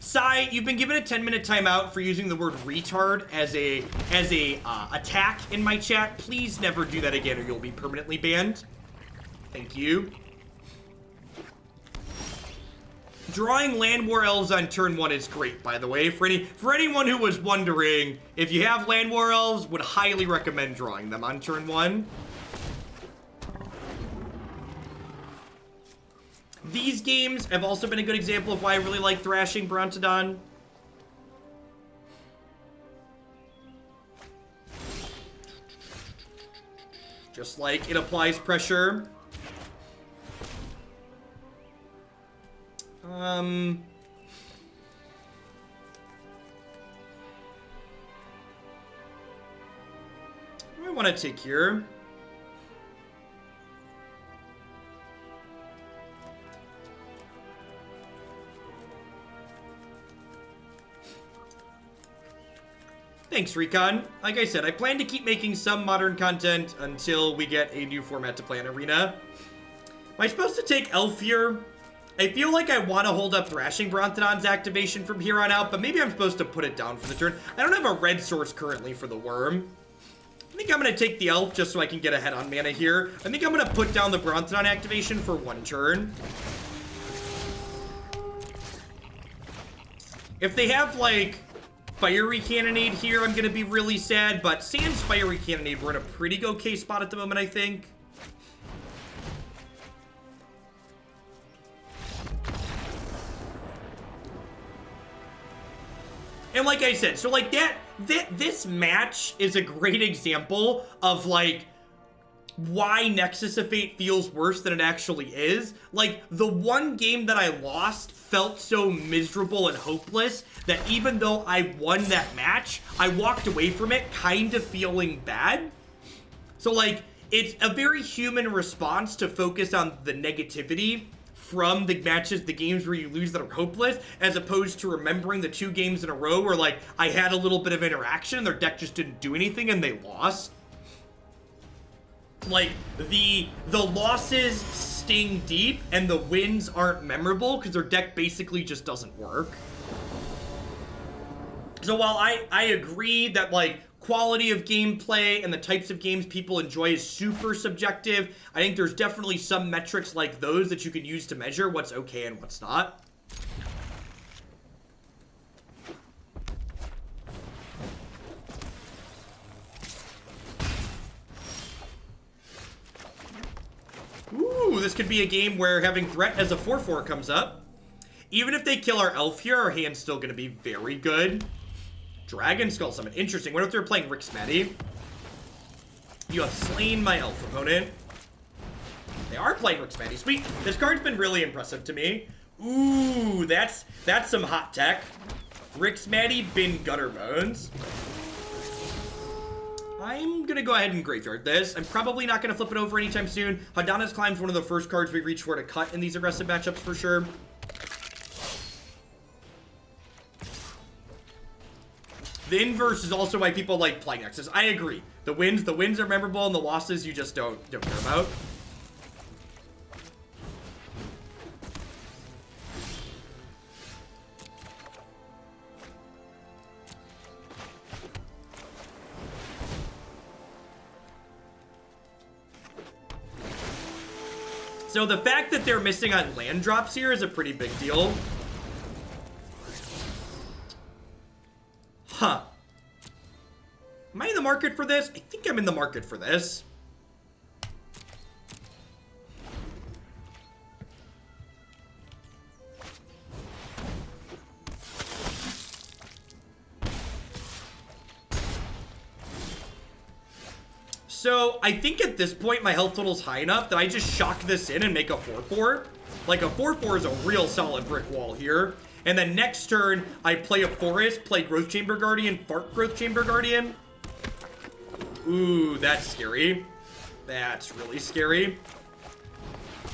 Sai, you've been given a 10-minute timeout for using the word retard as a attack in my chat. Please never do that again or you'll be permanently banned. Thank you. Drawing Llanowar Elves on turn 1 is great, by the way. For anyone who was wondering, if you have Llanowar Elves, would highly recommend drawing them on turn 1. These games have also been a good example of why I really like Thrashing Brontodon. Just like it applies pressure. What do I want to take here? Thanks, Recon. Like I said, I plan to keep making some modern content until we get a new format to play in Arena. Am I supposed to take Elf here? I feel like I want to hold up Thrashing Brontodon's activation from here on out, but maybe I'm supposed to put it down for the turn. I don't have a red source currently for the Worm. I think I'm going to take the Elf just so I can get ahead on mana here. I think I'm going to put down the Brontodon activation for one turn. If they have, like, Fiery Cannonade here, I'm going to be really sad, but sans Fiery Cannonade, we're in a pretty okay spot at the moment, I think. And like I said, so like this match is a great example of like why Nexus of Fate feels worse than it actually is. Like the one game that I lost felt so miserable and hopeless that even though I won that match, I walked away from it kind of feeling bad. So like it's a very human response to focus on the negativity from the matches, the games where you lose that are hopeless, as opposed to remembering the 2 games in a row where, like, I had a little bit of interaction and their deck just didn't do anything and they lost. Like, the losses sting deep and the wins aren't memorable because their deck basically just doesn't work. So while I agree that, like, quality of gameplay and the types of games people enjoy is super subjective, I think there's definitely some metrics like those that you can use to measure what's okay and what's not. Ooh, this could be a game where having threat as a 4/4 comes up. Even if they kill our elf here, our hand's still going to be very good. Dragon Skull Summon. Interesting. What if they're playing Rixmatty? You have slain my elf opponent. They are playing Rixmatty. Sweet. This card's been really impressive to me. Ooh, that's some hot tech. Rixmatty bin Gutterbones. I'm gonna go ahead and graveyard this. I'm probably not gonna flip it over anytime soon. Hadana's Climb's one of the first cards we reach for to cut in these aggressive matchups for sure. The inverse is also why people like Plague Nexus. I agree. The wins are memorable, and the losses you just don't care about. So the fact that they're missing on land drops here is a pretty big deal. Huh. Am I in the market for this? I think I'm in the market for this. So, I think at this point my health total's high enough that I just shock this in and make a 4-4. Like, a 4-4 is a real solid brick wall here. And then next turn, I play a Forest, play Growth Chamber Guardian, Fart Growth Chamber Guardian. Ooh, that's scary. That's really scary.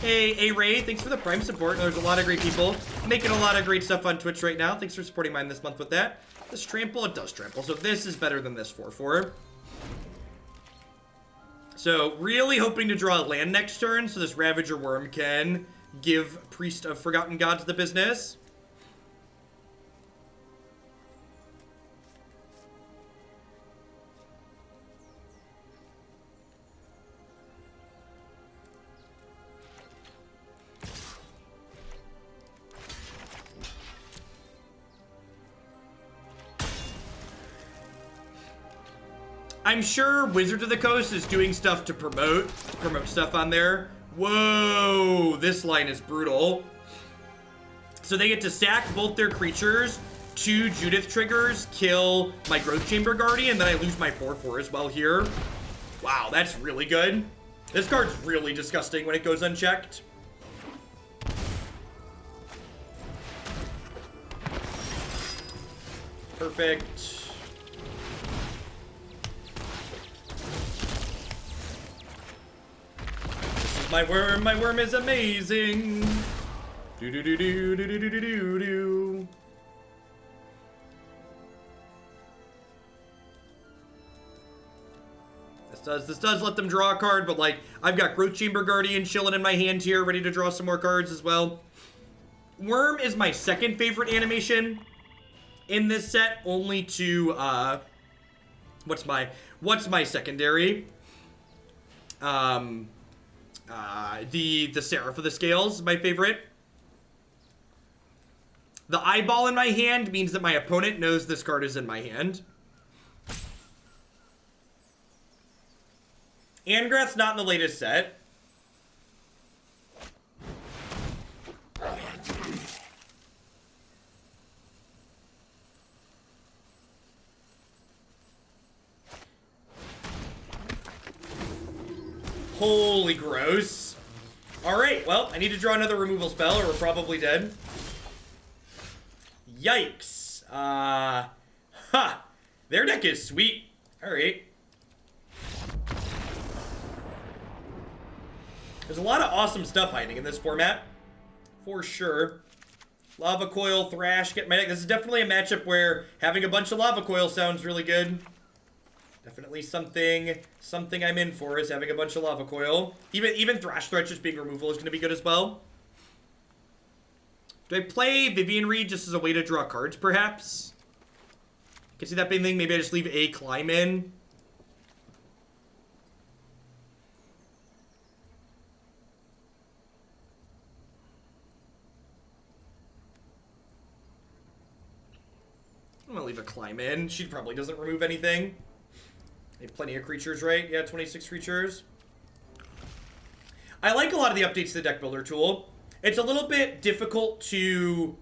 Hey, Ray, thanks for the Prime support. There's a lot of great people making a lot of great stuff on Twitch right now. Thanks for supporting mine this month with that. This trample, it does trample. So this is better than this 4-4. So, really hoping to draw a land next turn so this Ravager Wurm can give Priest of Forgotten Gods the business. I'm sure Wizards of the Coast is doing stuff to promote stuff on there. Whoa, this line is brutal. So they get to sack both their creatures, 2 Judith triggers, kill my Growth Chamber Guardian, and then I lose my 4-4 as well here. Wow, that's really good. This card's really disgusting when it goes unchecked. Perfect. My worm is amazing. Do do do do do do do do do. This does let them draw a card, but like I've got Growth Chamber Guardian chilling in my hand here, ready to draw some more cards as well. Worm is my second favorite animation in this set, only to what's my secondary? The Seraph of the Scales is my favorite. The eyeball in my hand means that my opponent knows this card is in my hand. Angrath's not in the latest set. Holy gross. Alright, well, I need to draw another removal spell or we're probably dead. Yikes. Their deck is sweet. Alright. There's a lot of awesome stuff hiding in this format. For sure. Lava Coil, Thrash, get my deck. This is definitely a matchup where having a bunch of Lava Coil sounds really good. Definitely something I'm in for is having a bunch of Lava Coil. Even Thrash Threat just being removal is going to be good as well. Do I play Vivien Reid just as a way to draw cards, perhaps? I can see that being the thing. Maybe I just leave a climb in. I'm going to leave a climb in. She probably doesn't remove anything. They have plenty of creatures, right? Yeah, 26 creatures. I like a lot of the updates to the deck builder tool. It's a little bit difficult to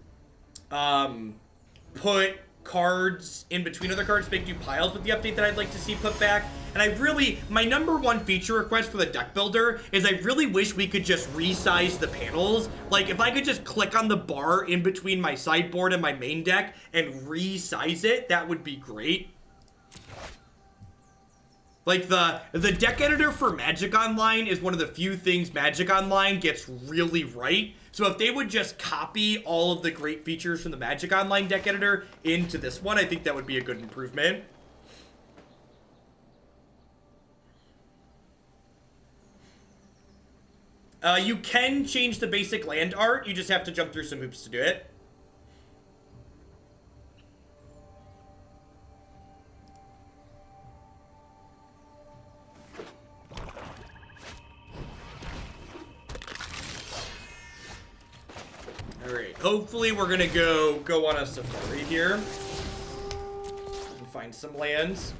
put cards in between other cards to make new piles with the update that I'd like to see put back. And my number one feature request for the deck builder is I really wish we could just resize the panels. Like, if I could just click on the bar in between my sideboard and my main deck and resize it, that would be great. Like, the deck editor for Magic Online is one of the few things Magic Online gets really right. So if they would just copy all of the great features from the Magic Online deck editor into this one, I think that would be a good improvement. You can change the basic land art, you just have to jump through some hoops to do it. Alright, hopefully we're gonna go on a safari here. And find some lands.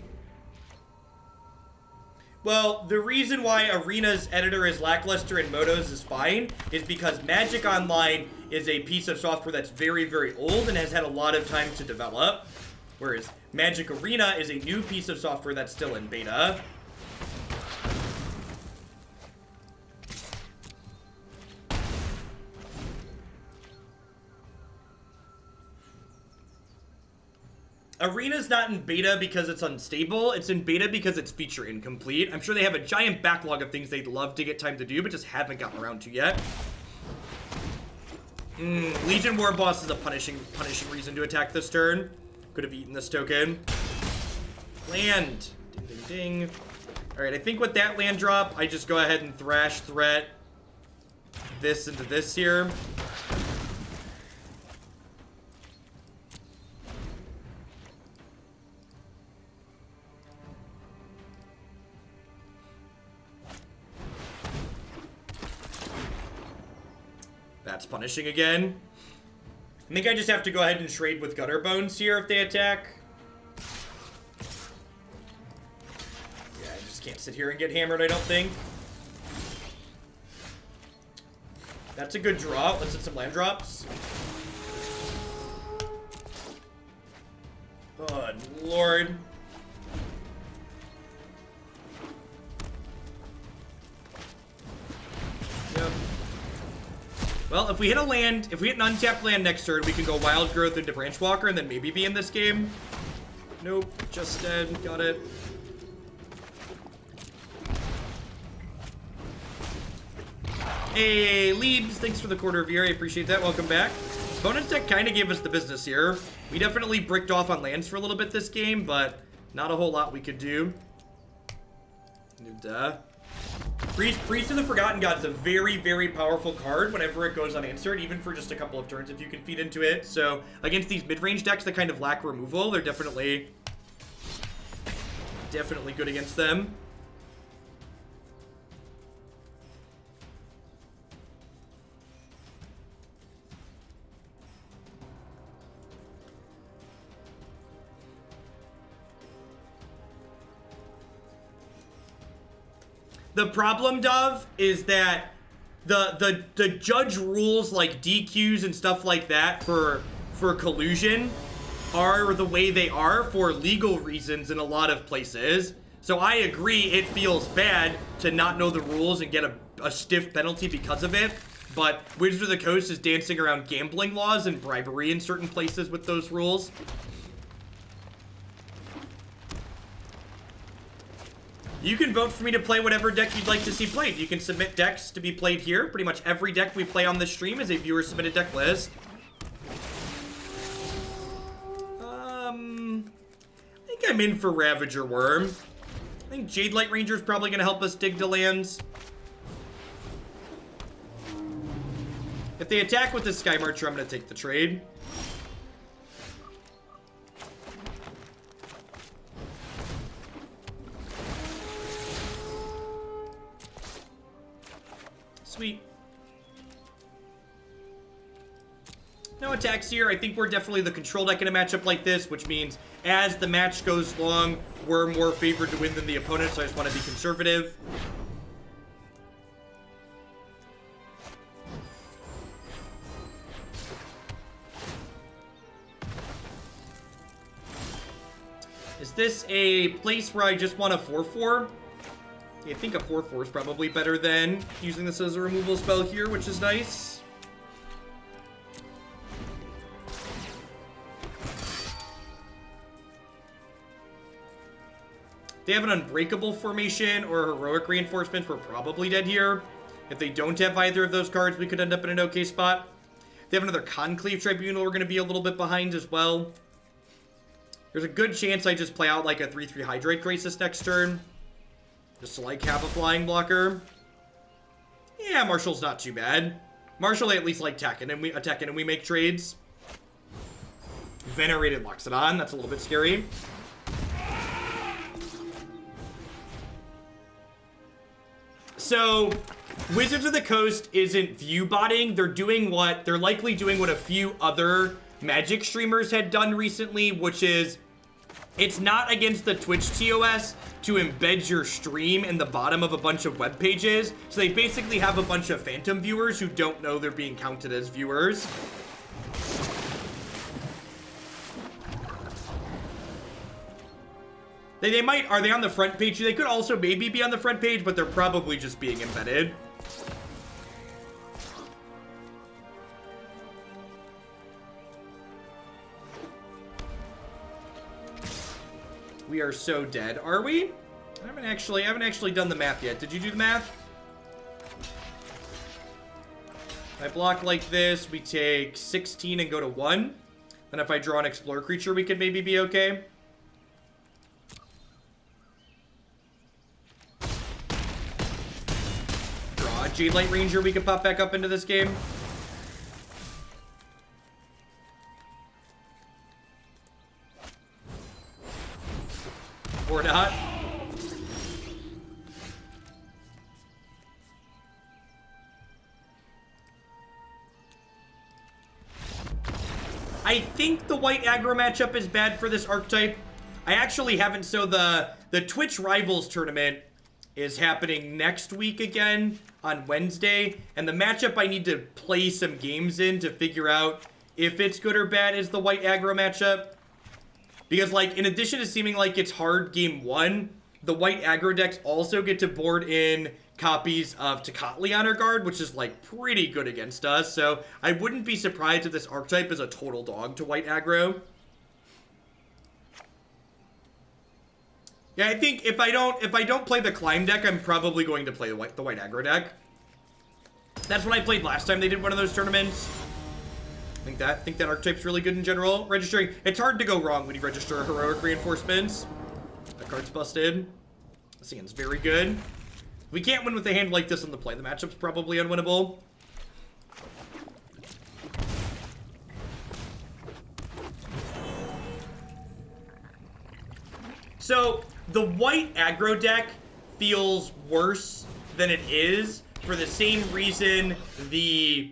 Well, the reason why Arena's editor is lackluster and Moto's is fine is because Magic Online is a piece of software that's very, very old and has had a lot of time to develop. Whereas Magic Arena is a new piece of software that's still in beta. Arena's not in beta because it's unstable. It's in beta because it's feature incomplete. I'm sure they have a giant backlog of things they'd love to get time to do, but just haven't gotten around to yet. Legion War Boss is a punishing reason to attack this turn. Could have eaten this token. Land. Ding, ding, ding. Alright, I think with that land drop, I just go ahead and Thrash threat this into this here. That's punishing again. I think I just have to go ahead and trade with Gutter Bones here if they attack. Yeah, I just can't sit here and get hammered, I don't think. That's a good draw. Let's hit some land drops. Oh, Lord. Yep. Well, if we hit a land, if we hit an untapped land next turn, we can go Wildgrowth into Branchwalker and then maybe be in this game. Nope, just dead. Got it. Hey, Leebs, thanks for the quarter of year. I appreciate that. Welcome back. Opponent's deck kind of gave us the business here. We definitely bricked off on lands for a little bit this game, but not a whole lot we could do. Priest of the Forgotten God is a very, very powerful card whenever it goes unanswered, even for just a couple of turns if you can feed into it. So against these mid-range decks that kind of lack removal, they're definitely good against them. The problem, Dove, is that the judge rules like DQs and stuff like that for collusion are the way they are for legal reasons in a lot of places. So I agree it feels bad to not know the rules and get a stiff penalty because of it. But Wizards of the Coast is dancing around gambling laws and bribery in certain places with those rules. You can vote for me to play whatever deck you'd like to see played. You can submit decks to be played here. Pretty much every deck we play on this stream is a viewer-submitted deck list. I think I'm in for Ravager Wurm. I think Jadelight Ranger is probably going to help us dig to lands. If they attack with the Sky Marcher, I'm going to take the trade. Sweet. No attacks here. I think we're definitely the control deck in a matchup like this, which means as the match goes long, we're more favored to win than the opponent, so I just want to be conservative. Is this a place where I just want a 4/4? I think a 4/4 is probably better than using this as a removal spell here, which is nice. they have an Unbreakable formation or Heroic Reinforcements, we're probably dead here. If they don't have either of those cards, we could end up in an okay spot. They have another Conclave Tribunal, we're going to be a little bit behind as well. There's a good chance I just play out like a 3/3 Hydroid Krasis next turn. Just to like have a flying blocker. Yeah, Marshall's not too bad. Marshall at least like attacking and we make trades. Venerated Loxodon, that's a little bit scary. So, Wizards of the Coast isn't view botting. They're likely doing what a few other Magic streamers had done recently, which is, it's not against the Twitch TOS to embed your stream in the bottom of a bunch of web pages. So they basically have a bunch of phantom viewers who don't know they're being counted as viewers. Are they on the front page? They could also maybe be on the front page, but they're probably just being embedded. We are so dead. Are we? I haven't actually done the math yet. Did you do the math? If I block like this, we take 16 and go to 1. Then if I draw an Explore creature, we could maybe be okay. Draw a Jadelight Ranger, we could pop back up into this game. Or not. I think the white aggro matchup is bad for this archetype. I actually haven't, so the Twitch Rivals tournament is happening next week again on Wednesday, and the matchup I need to play some games in to figure out if it's good or bad is the white aggro matchup. Because, like, in addition to seeming like it's hard game 1, the white aggro decks also get to board in copies of Tocatli Honor Guard, which is, like, pretty good against us. So I wouldn't be surprised if this archetype is a total dog to white aggro. Yeah, I think if I don't play the climb deck, I'm probably going to play the white aggro deck. That's what I played last time they did one of those tournaments. I think that archetype's really good in general. Registering, it's hard to go wrong when you register Heroic Reinforcements. That card's busted. This hand's very good. We can't win with a hand like this on the play. The matchup's probably unwinnable. So, the white aggro deck feels worse than it is for the same reason the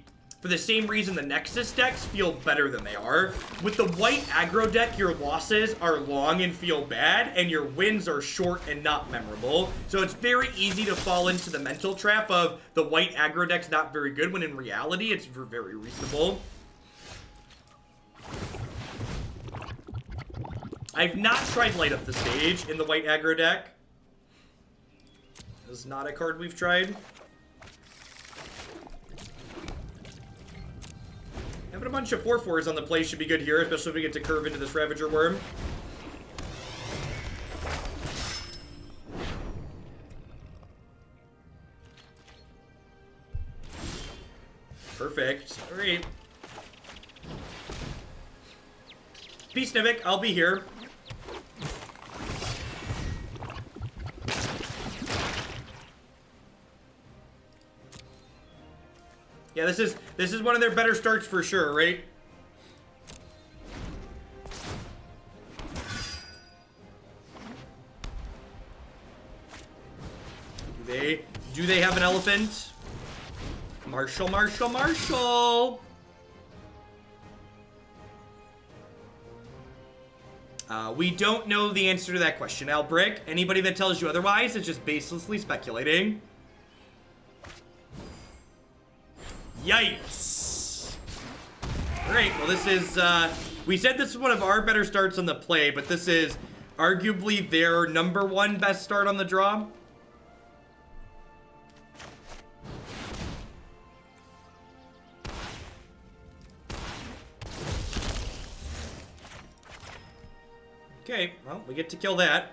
Nexus decks feel better than they are. With the white aggro deck, your losses are long and feel bad, and your wins are short and not memorable. So it's very easy to fall into the mental trap of the white aggro deck's not very good, when in reality, it's very reasonable. I've not tried Light Up the Stage in the white aggro deck. This is not a card we've tried. Having a bunch of 4/4s on the play should be good here, especially if we get to curve into this Ravager Wurm. Perfect. Alright. Peace, Nivik. I'll be here. Yeah, this is one of their better starts for sure, right? Do they have an elephant? Marshall, Marshall, Marshall! We don't know the answer to that question, Albrick. Anybody that tells you otherwise is just baselessly speculating. Yikes. Alright, well this is, we said this is one of our better starts on the play, but this is arguably their #1 best start on the draw. Okay, well, we get to kill that.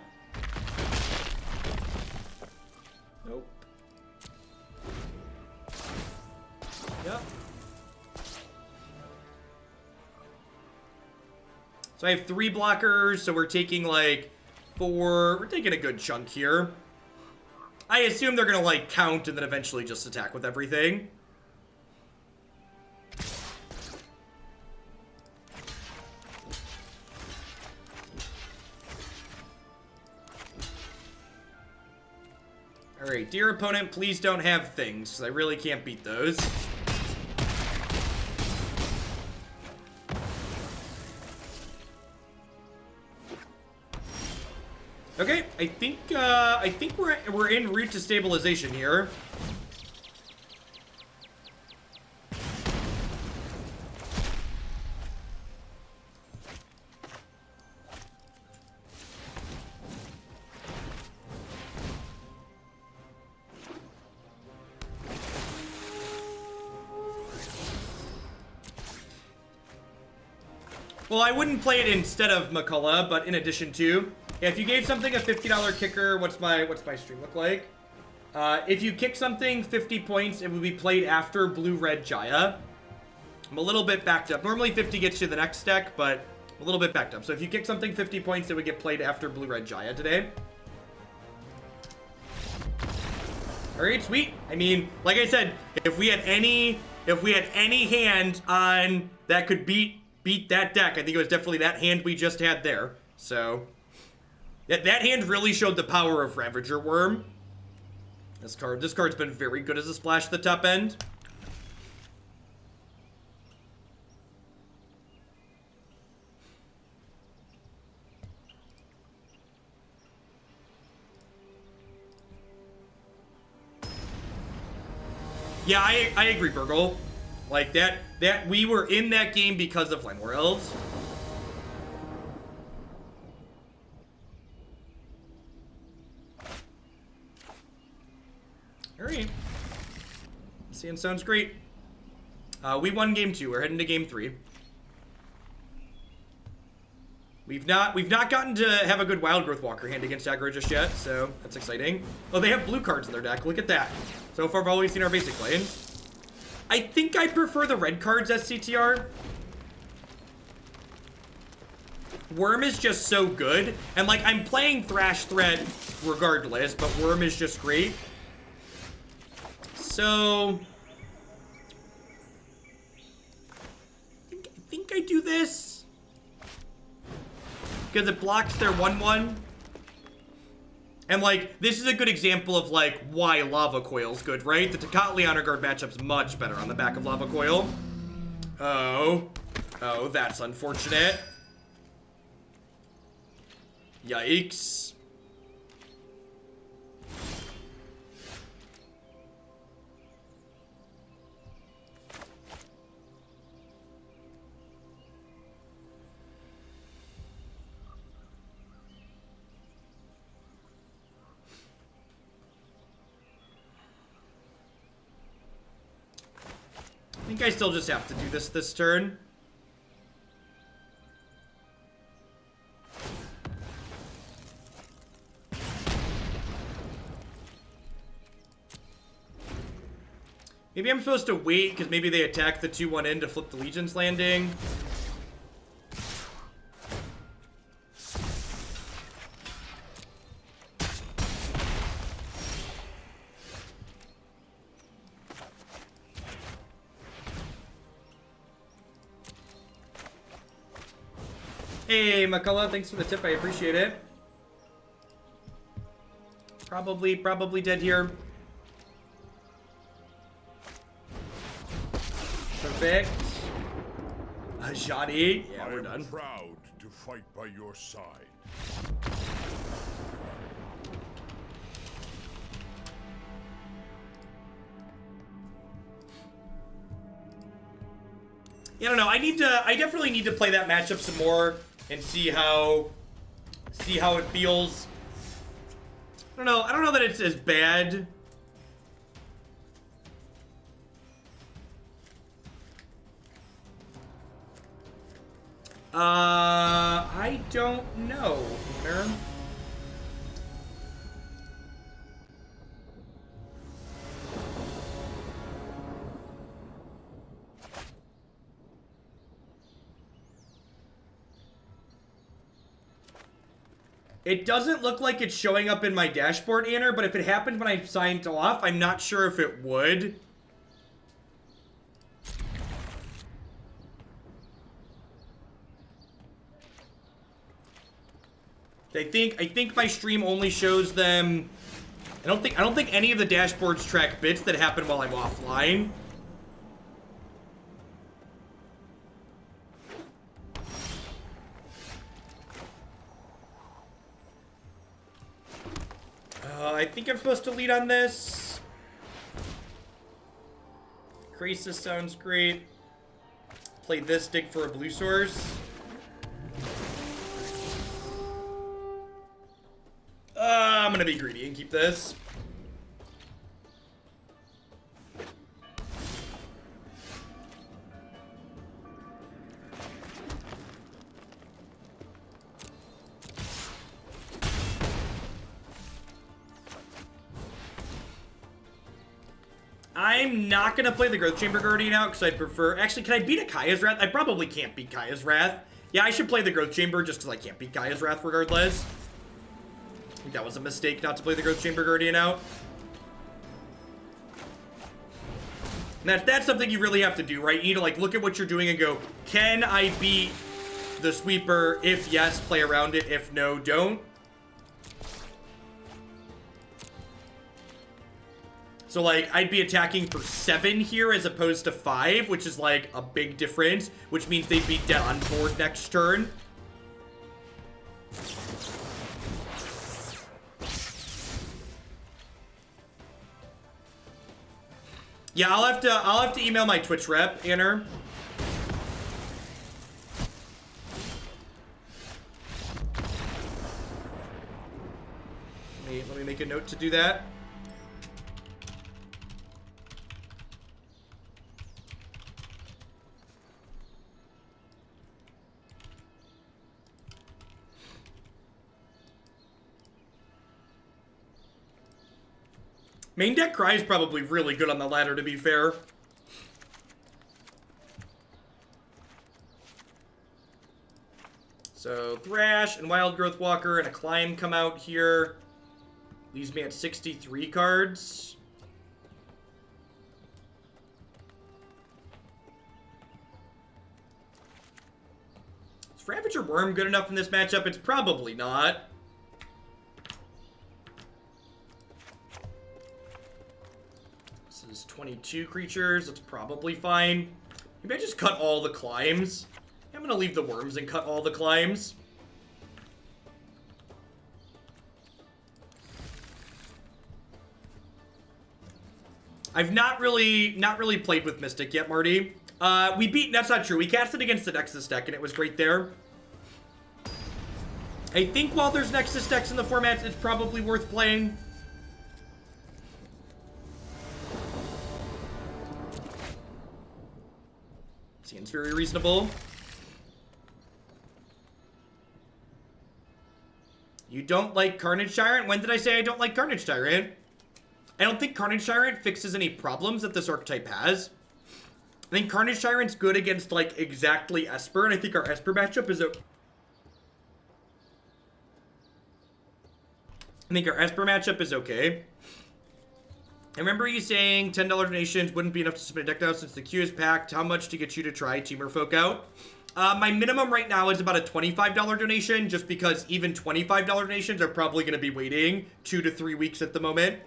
Yep. So I have 3 blockers, so we're taking like 4. We're taking a good chunk here. I assume they're gonna like count and then eventually just attack with everything. Alright, dear opponent, please don't have things, because I really can't beat those. Okay, I think we're en route to stabilization here. Well, I wouldn't play it instead of McCullough, but in addition to. Yeah, if you gave something a $50 kicker, what's my stream look like? If you kick something 50 points, it would be played after Blue-Red Jaya. I'm a little bit backed up. Normally 50 gets you the next deck, but a little bit backed up. So if you kick something 50 points, it would get played after Blue-Red Jaya today. Alright, sweet. I mean, like I said, if we had any hand on that could beat that deck, I think it was definitely that hand we just had there. So that hand really showed the power of Ravager Wurm. This card's been very good as a splash at the top end. Yeah, I agree, Burgle. Like that we were in that game because of Llanowar Elves. Alright. Sandstone's great. We won game 2. We're heading to game 3. We've not gotten to have a good Wildgrowth Walker hand against Aggro just yet, so that's exciting. Oh, they have blue cards in their deck. Look at that. So far, I've always seen our basic lane. I think I prefer the red cards as CTR. Wurm is just so good. And, like, I'm playing Thrash threat regardless, but Wurm is just great. So I think I do this. Because it blocks their 1/1. And, like, this is a good example of, like, why Lava Coil's good, right? The Tecatli Honor Guard matchup's much better on the back of Lava Coil. Oh, that's unfortunate. Yikes. I think I still just have to do this turn. Maybe I'm supposed to wait because maybe they attack the 2/1 in to flip the Legion's Landing. Hey, McCullough, thanks for the tip. I appreciate it. Probably dead here. Perfect. Ajani. Yeah, we're done. I'm proud to fight by your side. Yeah, I don't know. I definitely need to play that matchup some more and see how it feels. I don't know that it's as bad. I don't know. It doesn't look like it's showing up in my dashboard, Anner, but if it happened when I signed off, I'm not sure if it would. I think my stream only shows them. I don't think any of the dashboards track bits that happen while I'm offline. I think I'm supposed to lead on this. Krasis sounds great. Play this, dig for a blue source. I'm gonna be greedy and keep this. I'm not gonna play the Growth Chamber Guardian out because I'd prefer. Actually, can I beat a Kaya's Wrath? I probably can't beat Kaya's Wrath. Yeah, I should play the Growth Chamber just because I can't beat Kaya's Wrath regardless. I think that was a mistake not to play the Growth Chamber Guardian out. And that's something you really have to do, right? You need to like look at what you're doing and go, can I beat the sweeper? If yes, play around it. If no, don't. So like I'd be attacking for 7 here as opposed to 5, which is like a big difference, which means they'd be dead on board next turn. Yeah, I'll have to email my Twitch rep, Anner. Let me make a note to do that. Main deck Cry is probably really good on the ladder, to be fair. So, Thrash and Wildgrowth Walker and a Climb come out here. Leaves me at 63 cards. Is Ravager Wurm good enough in this matchup? It's probably not. Is 22 creatures. That's probably fine. Maybe I just cut all the climbs. I'm gonna leave the worms and cut all the climbs. I've not really played with Mystic yet, Marty. That's not true. We cast it against the Nexus deck and it was great there. I think while there's Nexus decks in the format, it's probably worth playing. Seems very reasonable. You don't like Carnage Tyrant? When did I say I don't like Carnage Tyrant? I don't think Carnage Tyrant fixes any problems that this archetype has. I think Carnage Tyrant's good against, like, exactly Esper, and I think our Esper matchup is okay. I remember you saying $10 donations wouldn't be enough to submit a deck now since the queue is packed. How much to get you to try Team Merfolk out? My minimum right now is about a $25 donation, just because even $25 donations are probably going to be waiting 2 to 3 weeks at the moment.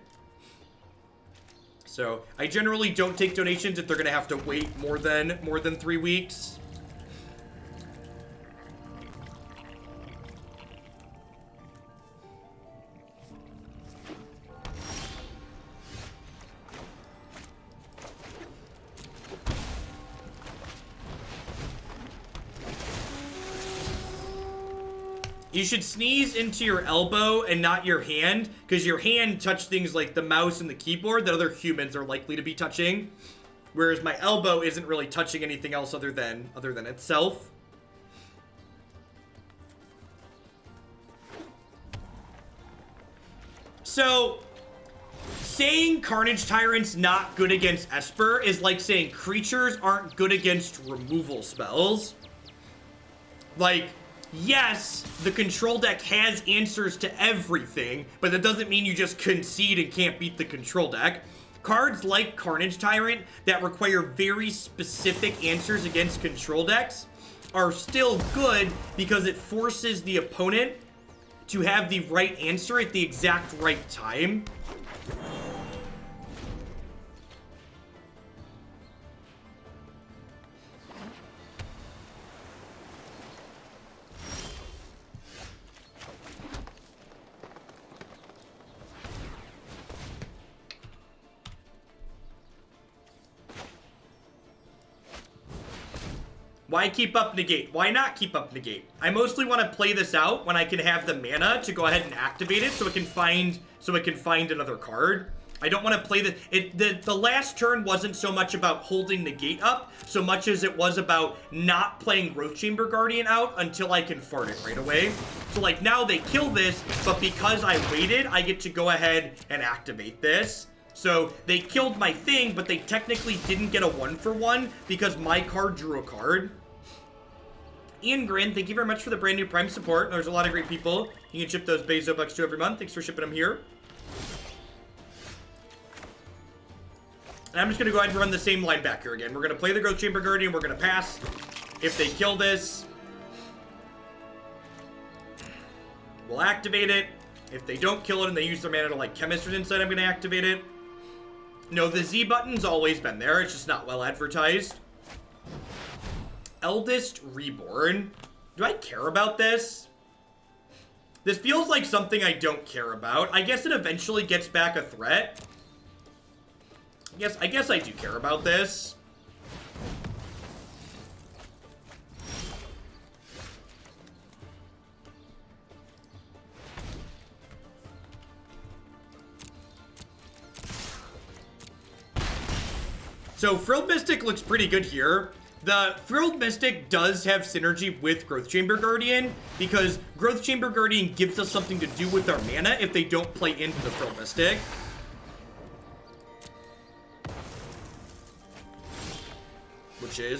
So I generally don't take donations if they're going to have to wait more than 3 weeks. You should sneeze into your elbow and not your hand, because your hand touched things like the mouse and the keyboard that other humans are likely to be touching, whereas my elbow isn't really touching anything else other than itself. So, saying Carnage Tyrant's not good against Esper is like saying creatures aren't good against removal spells. Like, yes, the control deck has answers to everything, but that doesn't mean you just concede and can't beat the control deck. Cards like Carnage Tyrant that require very specific answers against control decks are still good because it forces the opponent to have the right answer at the exact right time. Why keep up Negate? Why not keep up Negate? I mostly want to play this out when I can have the mana to go ahead and activate it so it can find another card. I don't want to play the last turn wasn't so much about holding Negate up so much as it was about not playing Growth Chamber Guardian out until I can fart it right away. So like now they kill this, but because I waited, I get to go ahead and activate this. So they killed my thing, but they technically didn't get a 1-for-1 because my card drew a card. Ian Grin, thank you very much for the brand new Prime support. There's a lot of great people you can ship those Bezo bucks to every month. Thanks for shipping them here. And I'm just going to go ahead and run the same line back here again. We're going to play the Growth Chamber Guardian. We're going to pass. If they kill this, we'll activate it. If they don't kill it and they use their mana to like Chemistry Insight, I'm going to activate it. No, the Z button's always been there. It's just not well advertised. Eldest Reborn. Do I care about this? This feels like something I don't care about. I guess it eventually gets back a threat. I guess I do care about this. So Frilled Mystic looks pretty good here. The Frilled Mystic does have synergy with Growth Chamber Guardian because Growth Chamber Guardian gives us something to do with our mana if they don't play into the Frilled Mystic.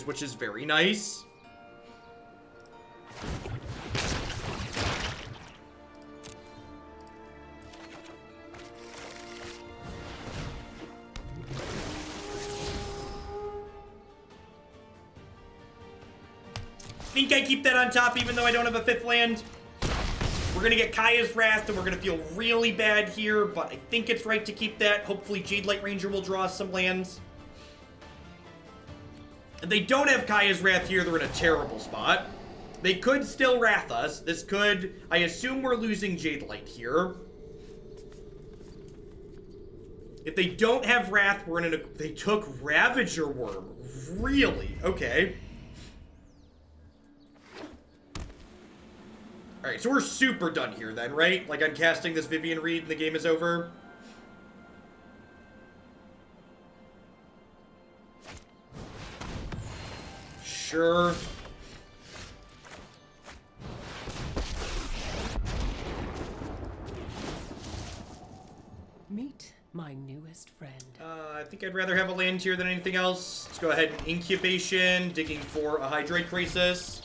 Which is very nice. Think I keep that on top even though I don't have a 5th land. We're gonna get Kaya's Wrath and we're gonna feel really bad here, but I think it's right to keep that. Hopefully Jadelight Ranger will draw us some lands. If they don't have Kaya's Wrath here, they're in a terrible spot. They could still Wrath us. This could... I assume we're losing Jadelight here. If they don't have Wrath, we're in a... They took Ravager Wurm. Really? Okay. Alright, so we're super done here then, right? Like I'm casting this Vivien Reid and the game is over. Sure. Meet my newest friend. I think I'd rather have a land here than anything else. Let's go ahead and Incubation, digging for a Hydroid Krasis.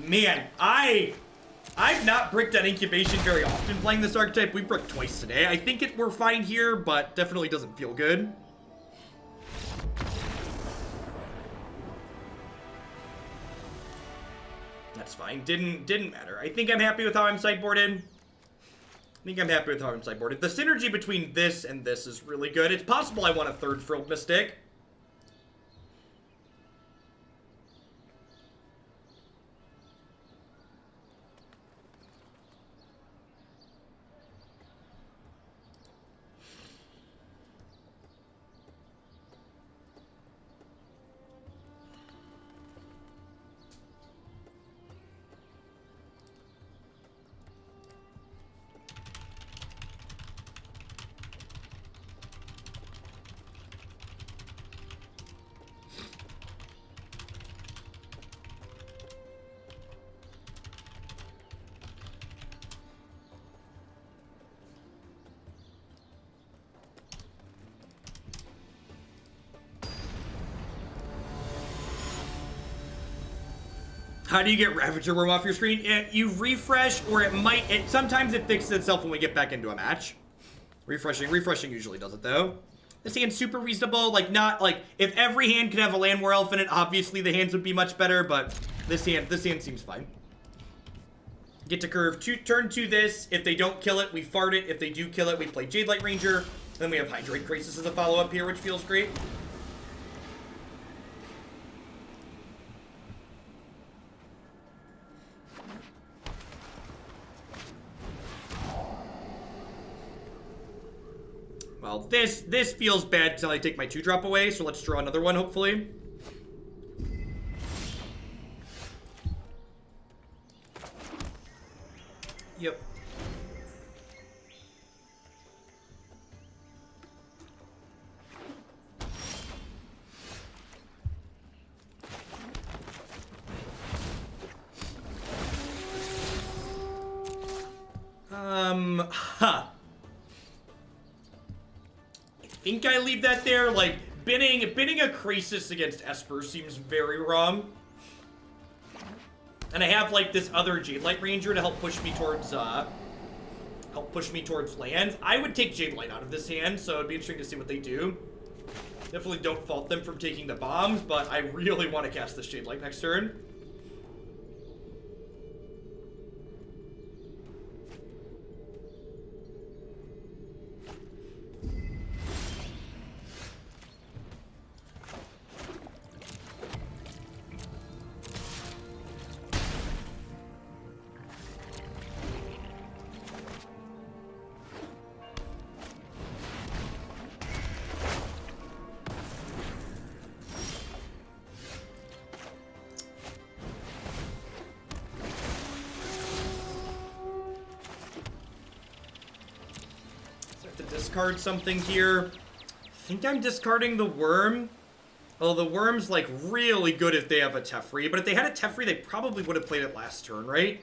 Man, I've not bricked on Incubation very often playing this archetype. We bricked twice today. I think we're fine here, but definitely doesn't feel good. That's fine. Didn't matter. I think I'm happy with how I'm sideboarded. The synergy between this and this is really good. It's possible I want a 3rd Frilled Mystic. How do you get Ravager Wurm off your screen? You refresh, or sometimes it fixes itself when we get back into a match. Refreshing usually does it, though. This hand's super reasonable, like, not, like, if every hand could have a Llanowar Elf in it, obviously the hands would be much better, but this hand seems fine. Get to curve, turn 2 this. If they don't kill it, we fart it. If they do kill it, we play Jadelight Ranger. Then we have Hydroid Krasis as a follow-up here, which feels great. Well, this feels bad until I take my 2-drop away, so let's draw another one, hopefully. Yep. I think I leave that there. Like, binning a Krasis against Esper seems very wrong. And I have, like, this other Jadelight Ranger to help push me towards land. I would take Jadelight out of this hand, so it'd be interesting to see what they do. Definitely don't fault them from taking the bombs, but I really want to cast this Jadelight next turn. Discard something here. I think I'm discarding the Worm. Well, the Worm's like really good if they have a Teferi, but if they had a Teferi, they probably would have played it last turn, right?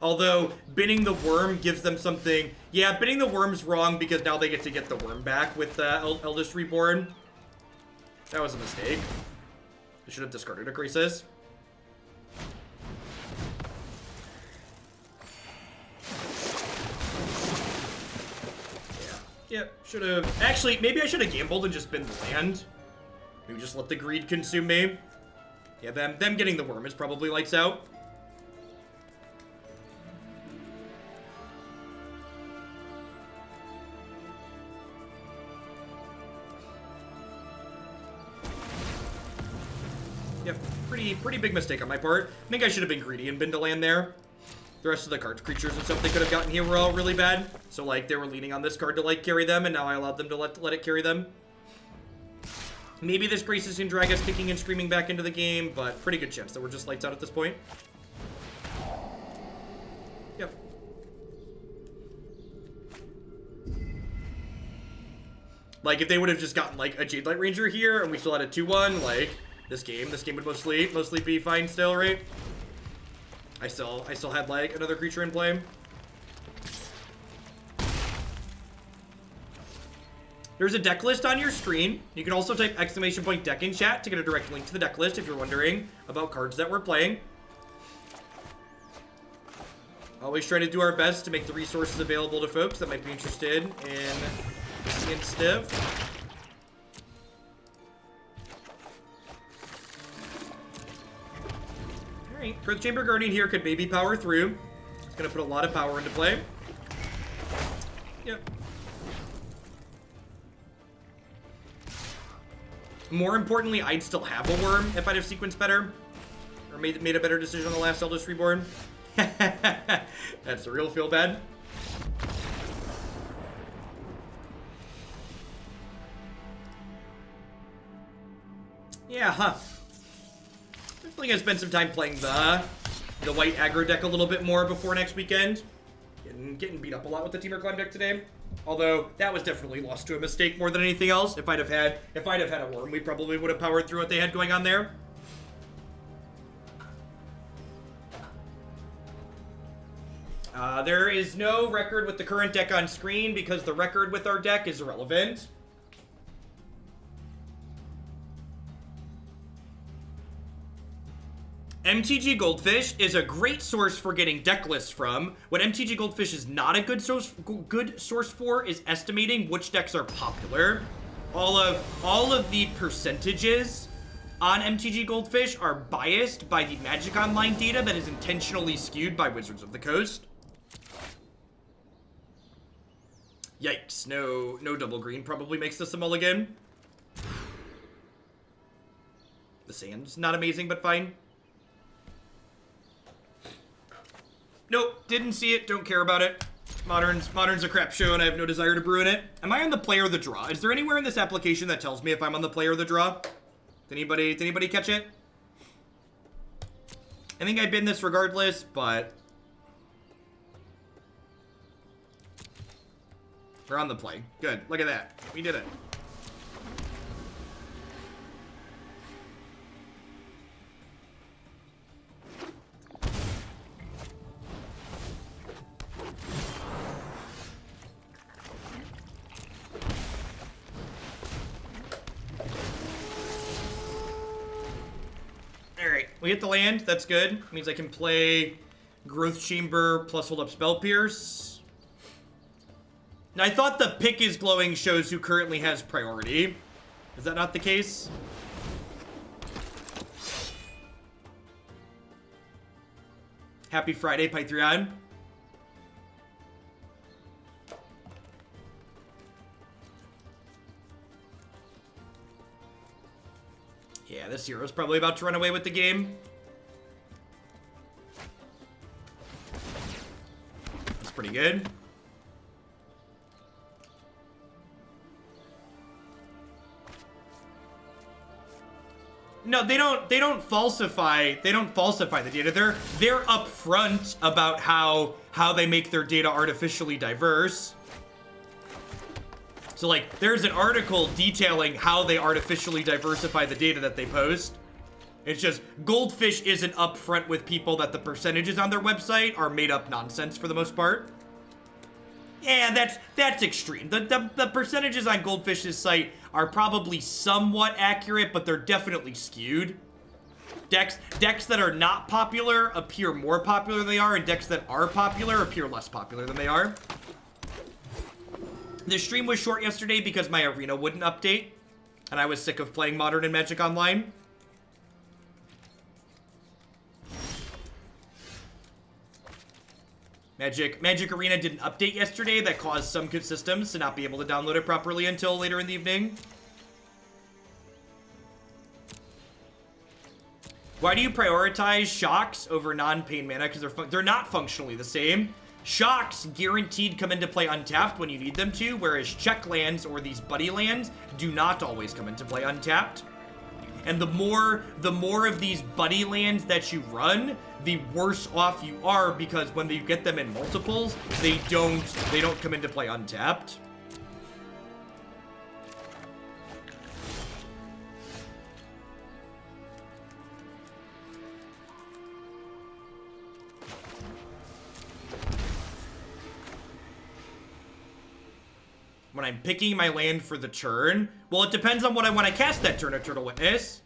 Although, binning the Worm gives them something. Yeah, binning the Worm's wrong because now they get to get the Worm back with Eldest Reborn. That was a mistake. I should have discarded a Krasis. Yep, should have. Actually, maybe I should have gambled and just been the land. Maybe just let the greed consume me. Yeah, them getting the Worm is probably lights out. Yep, pretty big mistake on my part. I think I should have been greedy and been to land there. The rest of the cards, creatures and stuff they could have gotten here were all really bad. So, like, they were leaning on this card to, like, carry them, and now I allowed them to let it carry them. Maybe this Krasis can drag us kicking and screaming back into the game, but pretty good chance that we're just lights out at this point. Yep. Like, if they would have just gotten, like, a Jadelight Ranger here, and we still had a 2-1, like, this game would mostly be fine still, right? I still had, like, another creature in play. There's a deck list on your screen. You can also type !deck in chat to get a direct link to the deck list if you're wondering about cards that we're playing. Always try to do our best to make the resources available to folks that might be interested in Stiv. Earth Chamber Guardian here could maybe power through. It's going to put a lot of power into play. Yep. More importantly, I'd still have a Worm if I'd have sequenced better. Or made a better decision on the last Eldest Reborn. That's a real feel bad. Yeah, huh. Definitely gonna spend some time playing the white aggro deck a little bit more before next weekend. Getting beat up a lot with the Temur Climb deck today. Although that was definitely lost to a mistake more than anything else. If I'd have had a Worm, we probably would have powered through what they had going on there. There is no record with the current deck on screen because the record with our deck is irrelevant. MTG Goldfish is a great source for getting deck lists from. What MTG Goldfish is not a good source for is estimating which decks are popular. All of the percentages on MTG Goldfish are biased by the Magic Online data that is intentionally skewed by Wizards of the Coast. Yikes, no double green probably makes this a mulligan. The sand's not amazing, but fine. Nope, didn't see it, don't care about it. Modern's a crap show and I have no desire to brew in it. Am I on the play or the draw? Is there anywhere in this application that tells me if I'm on the play or the draw? Did anybody catch it? I think I bin this regardless, but we're on the play. Good, look at that. We did it. Alright, we hit the land. That's good. Means I can play Growth Chamber plus hold up Spell Pierce. Now, I thought the pick is glowing shows who currently has priority. Is that not the case? Happy Friday, Pythrion. Yeah, this hero's probably about to run away with the game. That's pretty good. No, they don't falsify the data. They're upfront about how they make their data artificially diverse. So, like, there's an article detailing how they artificially diversify the data that they post. It's just, Goldfish isn't upfront with people that the percentages on their website are made up nonsense for the most part. Yeah, that's extreme. The percentages on Goldfish's site are probably somewhat accurate, but they're definitely skewed. Decks that are not popular appear more popular than they are, and decks that are popular appear less popular than they are. The stream was short yesterday because my arena wouldn't update, and I was sick of playing Modern and Magic Online. Magic Arena did an update yesterday that caused some systems to not be able to download it properly until later in the evening. Why do you prioritize shocks over non-pain mana? Because they're not functionally the same. Shocks guaranteed come into play untapped when you need them to, whereas check lands or these buddy lands do not always come into play untapped. And the more of these buddy lands that you run, the worse off you are, because when you get them in multiples, they don't come into play untapped. When I'm picking my land for the turn, well, it depends on what I want to cast that turn at Turtle Witness.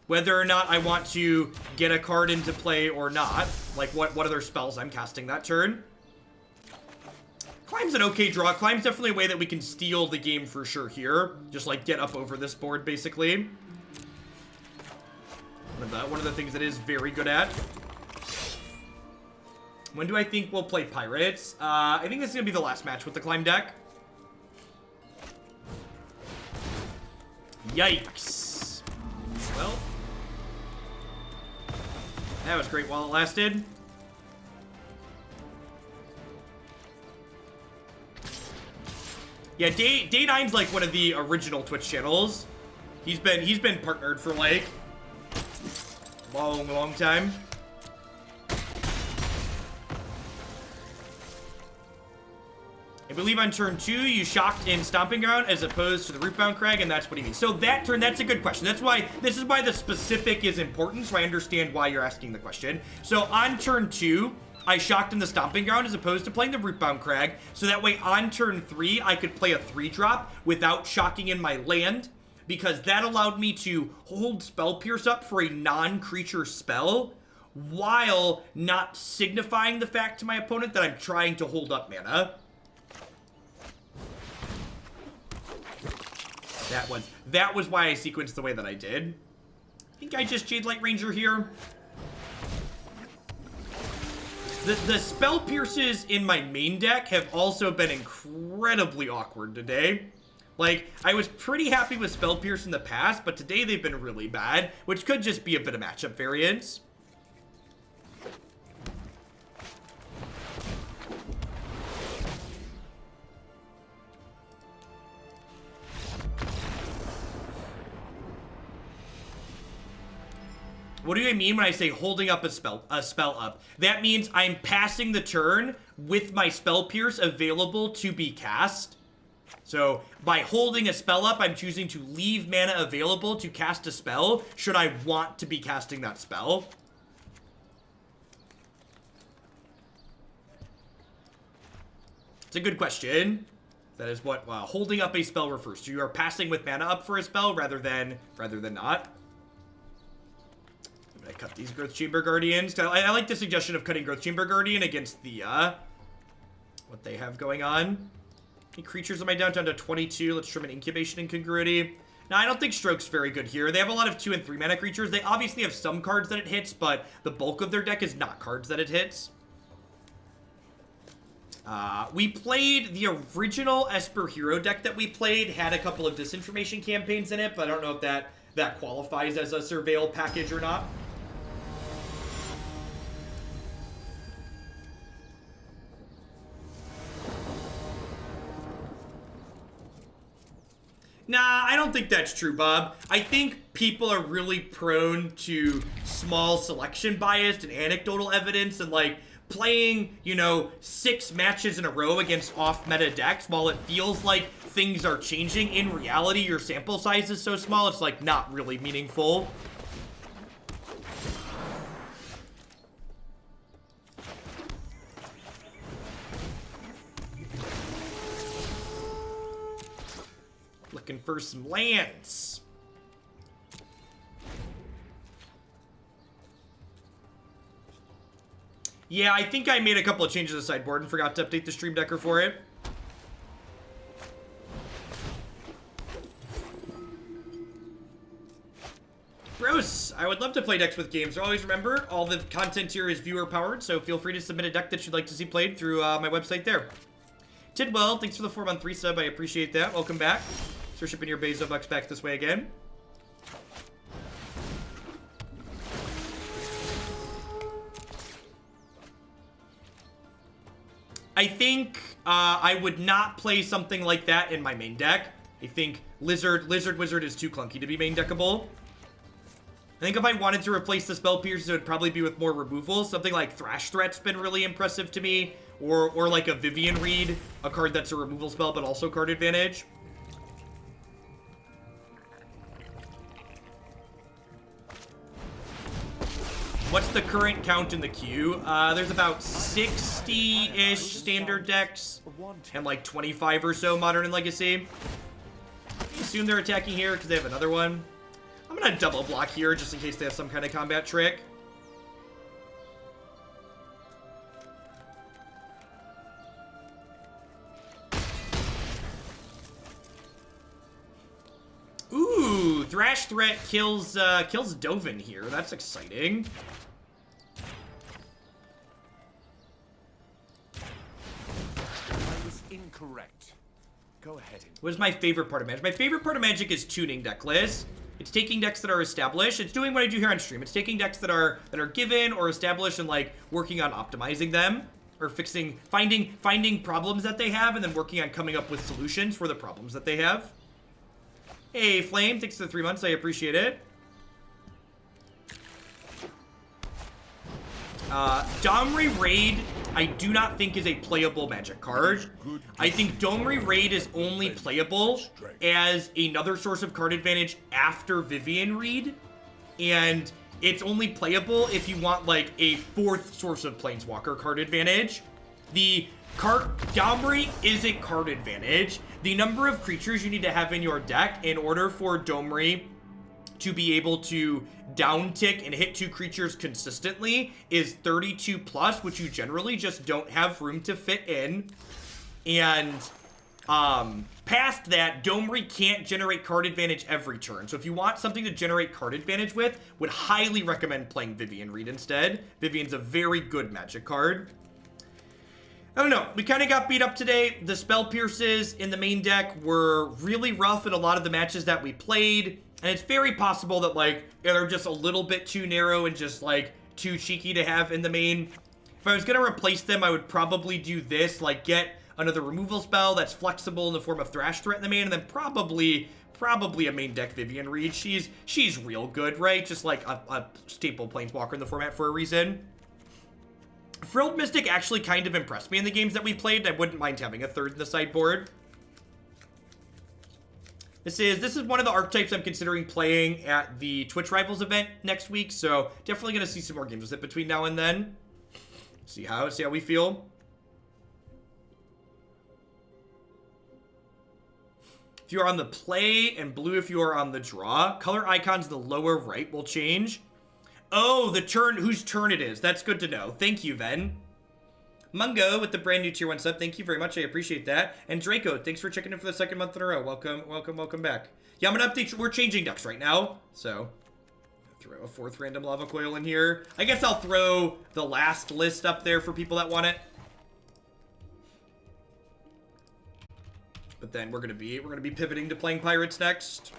Whether or not I want to get a card into play or not. Like, what other spells I'm casting that turn. Climb's an okay draw. Climb's definitely a way that we can steal the game for sure here. Just, like, get up over this board, basically. One of the things that is very good at. When do I think we'll play Pirates? I think this is going to be the last match with the Climb deck. Yikes. Well, that was great while it lasted. Yeah, Day9's like one of the original Twitch channels. He's been partnered for like long time. I believe on turn 2, you shocked in Stomping Ground as opposed to the Rootbound Crag, and that's what he means. So that turn, that's a good question. This is why the specific is important, so I understand why you're asking the question. So on turn 2, I shocked in the Stomping Ground as opposed to playing the Rootbound Crag, so that way on turn 3, I could play a 3-drop without shocking in my land, because that allowed me to hold Spell Pierce up for a non-creature spell, while not signifying the fact to my opponent that I'm trying to hold up mana. That was why I sequenced the way that I did. I think I just Jadelight Ranger here. The spell pierces in my main deck have also been incredibly awkward today. Like, I was pretty happy with spell pierce in the past, but today they've been really bad, which could just be a bit of matchup variance. What do I mean when I say holding up a spell up? That means I'm passing the turn with my spell pierce available to be cast. So by holding a spell up, I'm choosing to leave mana available to cast a spell should I want to be casting that spell. It's a good question. That is what holding up a spell refers to. You are passing with mana up for a spell rather than not. I cut these Growth Chamber Guardians. I like the suggestion of cutting Growth Chamber Guardian against the, what they have going on. Any creatures on my down to 22? Let's trim an Incubation Incongruity. Now, I don't think Stroke's very good here. They have a lot of 2 and 3 mana creatures. They obviously have some cards that it hits, but the bulk of their deck is not cards that it hits. We played the original Esper Hero deck that we played, had a couple of disinformation campaigns in it, but I don't know if that qualifies as a Surveil package or not. Nah, I don't think that's true, Bob. I think people are really prone to small selection bias and anecdotal evidence and, like, playing, 6 matches in a row against off-meta decks while it feels like things are changing. In reality, your sample size is so small, it's, like, not really meaningful. Looking for some lands. Yeah, I think I made a couple of changes to sideboard and forgot to update the stream decker for it. Gross. I would love to play decks with games. Always remember, all the content here is viewer powered, so feel free to submit a deck that you'd like to see played through my website there. Tidwell, thanks for the 4-month resub. I appreciate that. Welcome back. So we're shipping your Bezo bucks back this way again. I think I would not play something like that in my main deck. I think Lizard Wizard is too clunky to be main deckable. I think if I wanted to replace the Spell Pierce, it would probably be with more removal. Something like Thrash Threat's been really impressive to me. Or like a Vivien Reid, a card that's a removal spell but also card advantage. What's the current count in the queue? There's about 60-ish standard decks and like 25 or so Modern and Legacy. I assume they're attacking here because they have another one. I'm gonna double block here just in case they have some kind of combat trick. Ooh, Thrash Threat kills Dovin here. That's exciting. I was incorrect. Go ahead. What is my favorite part of Magic? My favorite part of Magic is tuning deck lists. It's taking decks that are established. It's doing what I do here on stream. It's taking decks that are given or established and like working on optimizing them or finding problems that they have and then working on coming up with solutions for the problems that they have. Hey, Flame, thanks for the 3 months. I appreciate it. Vivien Reid, I do not think is a playable Magic card. I think Vivien Reid is only playable as another source of card advantage after Vivien Reid. And it's only playable if you want, like, a 4th source of Planeswalker card advantage. The Domri isn't card advantage. The number of creatures you need to have in your deck in order for Domri to be able to down tick and hit 2 creatures consistently is 32 plus, which you generally just don't have room to fit in. And past that, Domri can't generate card advantage every turn. So if you want something to generate card advantage with, would highly recommend playing Vivien Reid instead. Vivien's a very good Magic card. I don't know, we kind of got beat up today. The Spell Pierces in the main deck were really rough in a lot of the matches that we played. And it's very possible that, like, they're just a little bit too narrow and just, like, too cheeky to have in the main. If I was going to replace them, I would probably do this, like, get another removal spell that's flexible in the form of Thrash Threat in the main, and then probably a main deck Vivien Reid. She's real good, right? Just like a staple Planeswalker in the format for a reason. Frilled Mystic actually kind of impressed me in the games that we played. I wouldn't mind having a third in the sideboard. This is one of the archetypes I'm considering playing at the Twitch Rivals event next week, so definitely going to see some more games with it between now and then. See how we feel. If you are on the play, and blue if you are on the draw. Color icons in the lower right will change. Oh, the turn, whose turn it is. That's good to know. Thank you, Ven. Mungo with the brand new tier 1 sub. Thank you very much. I appreciate that. And Draco, thanks for checking in for the 2nd month in a row. Welcome back. Yeah, I'm going to update. We're changing decks right now. So, throw a 4th random Lava Coil in here. I guess I'll throw the last list up there for people that want it. But then we're gonna be pivoting to playing Pirates next.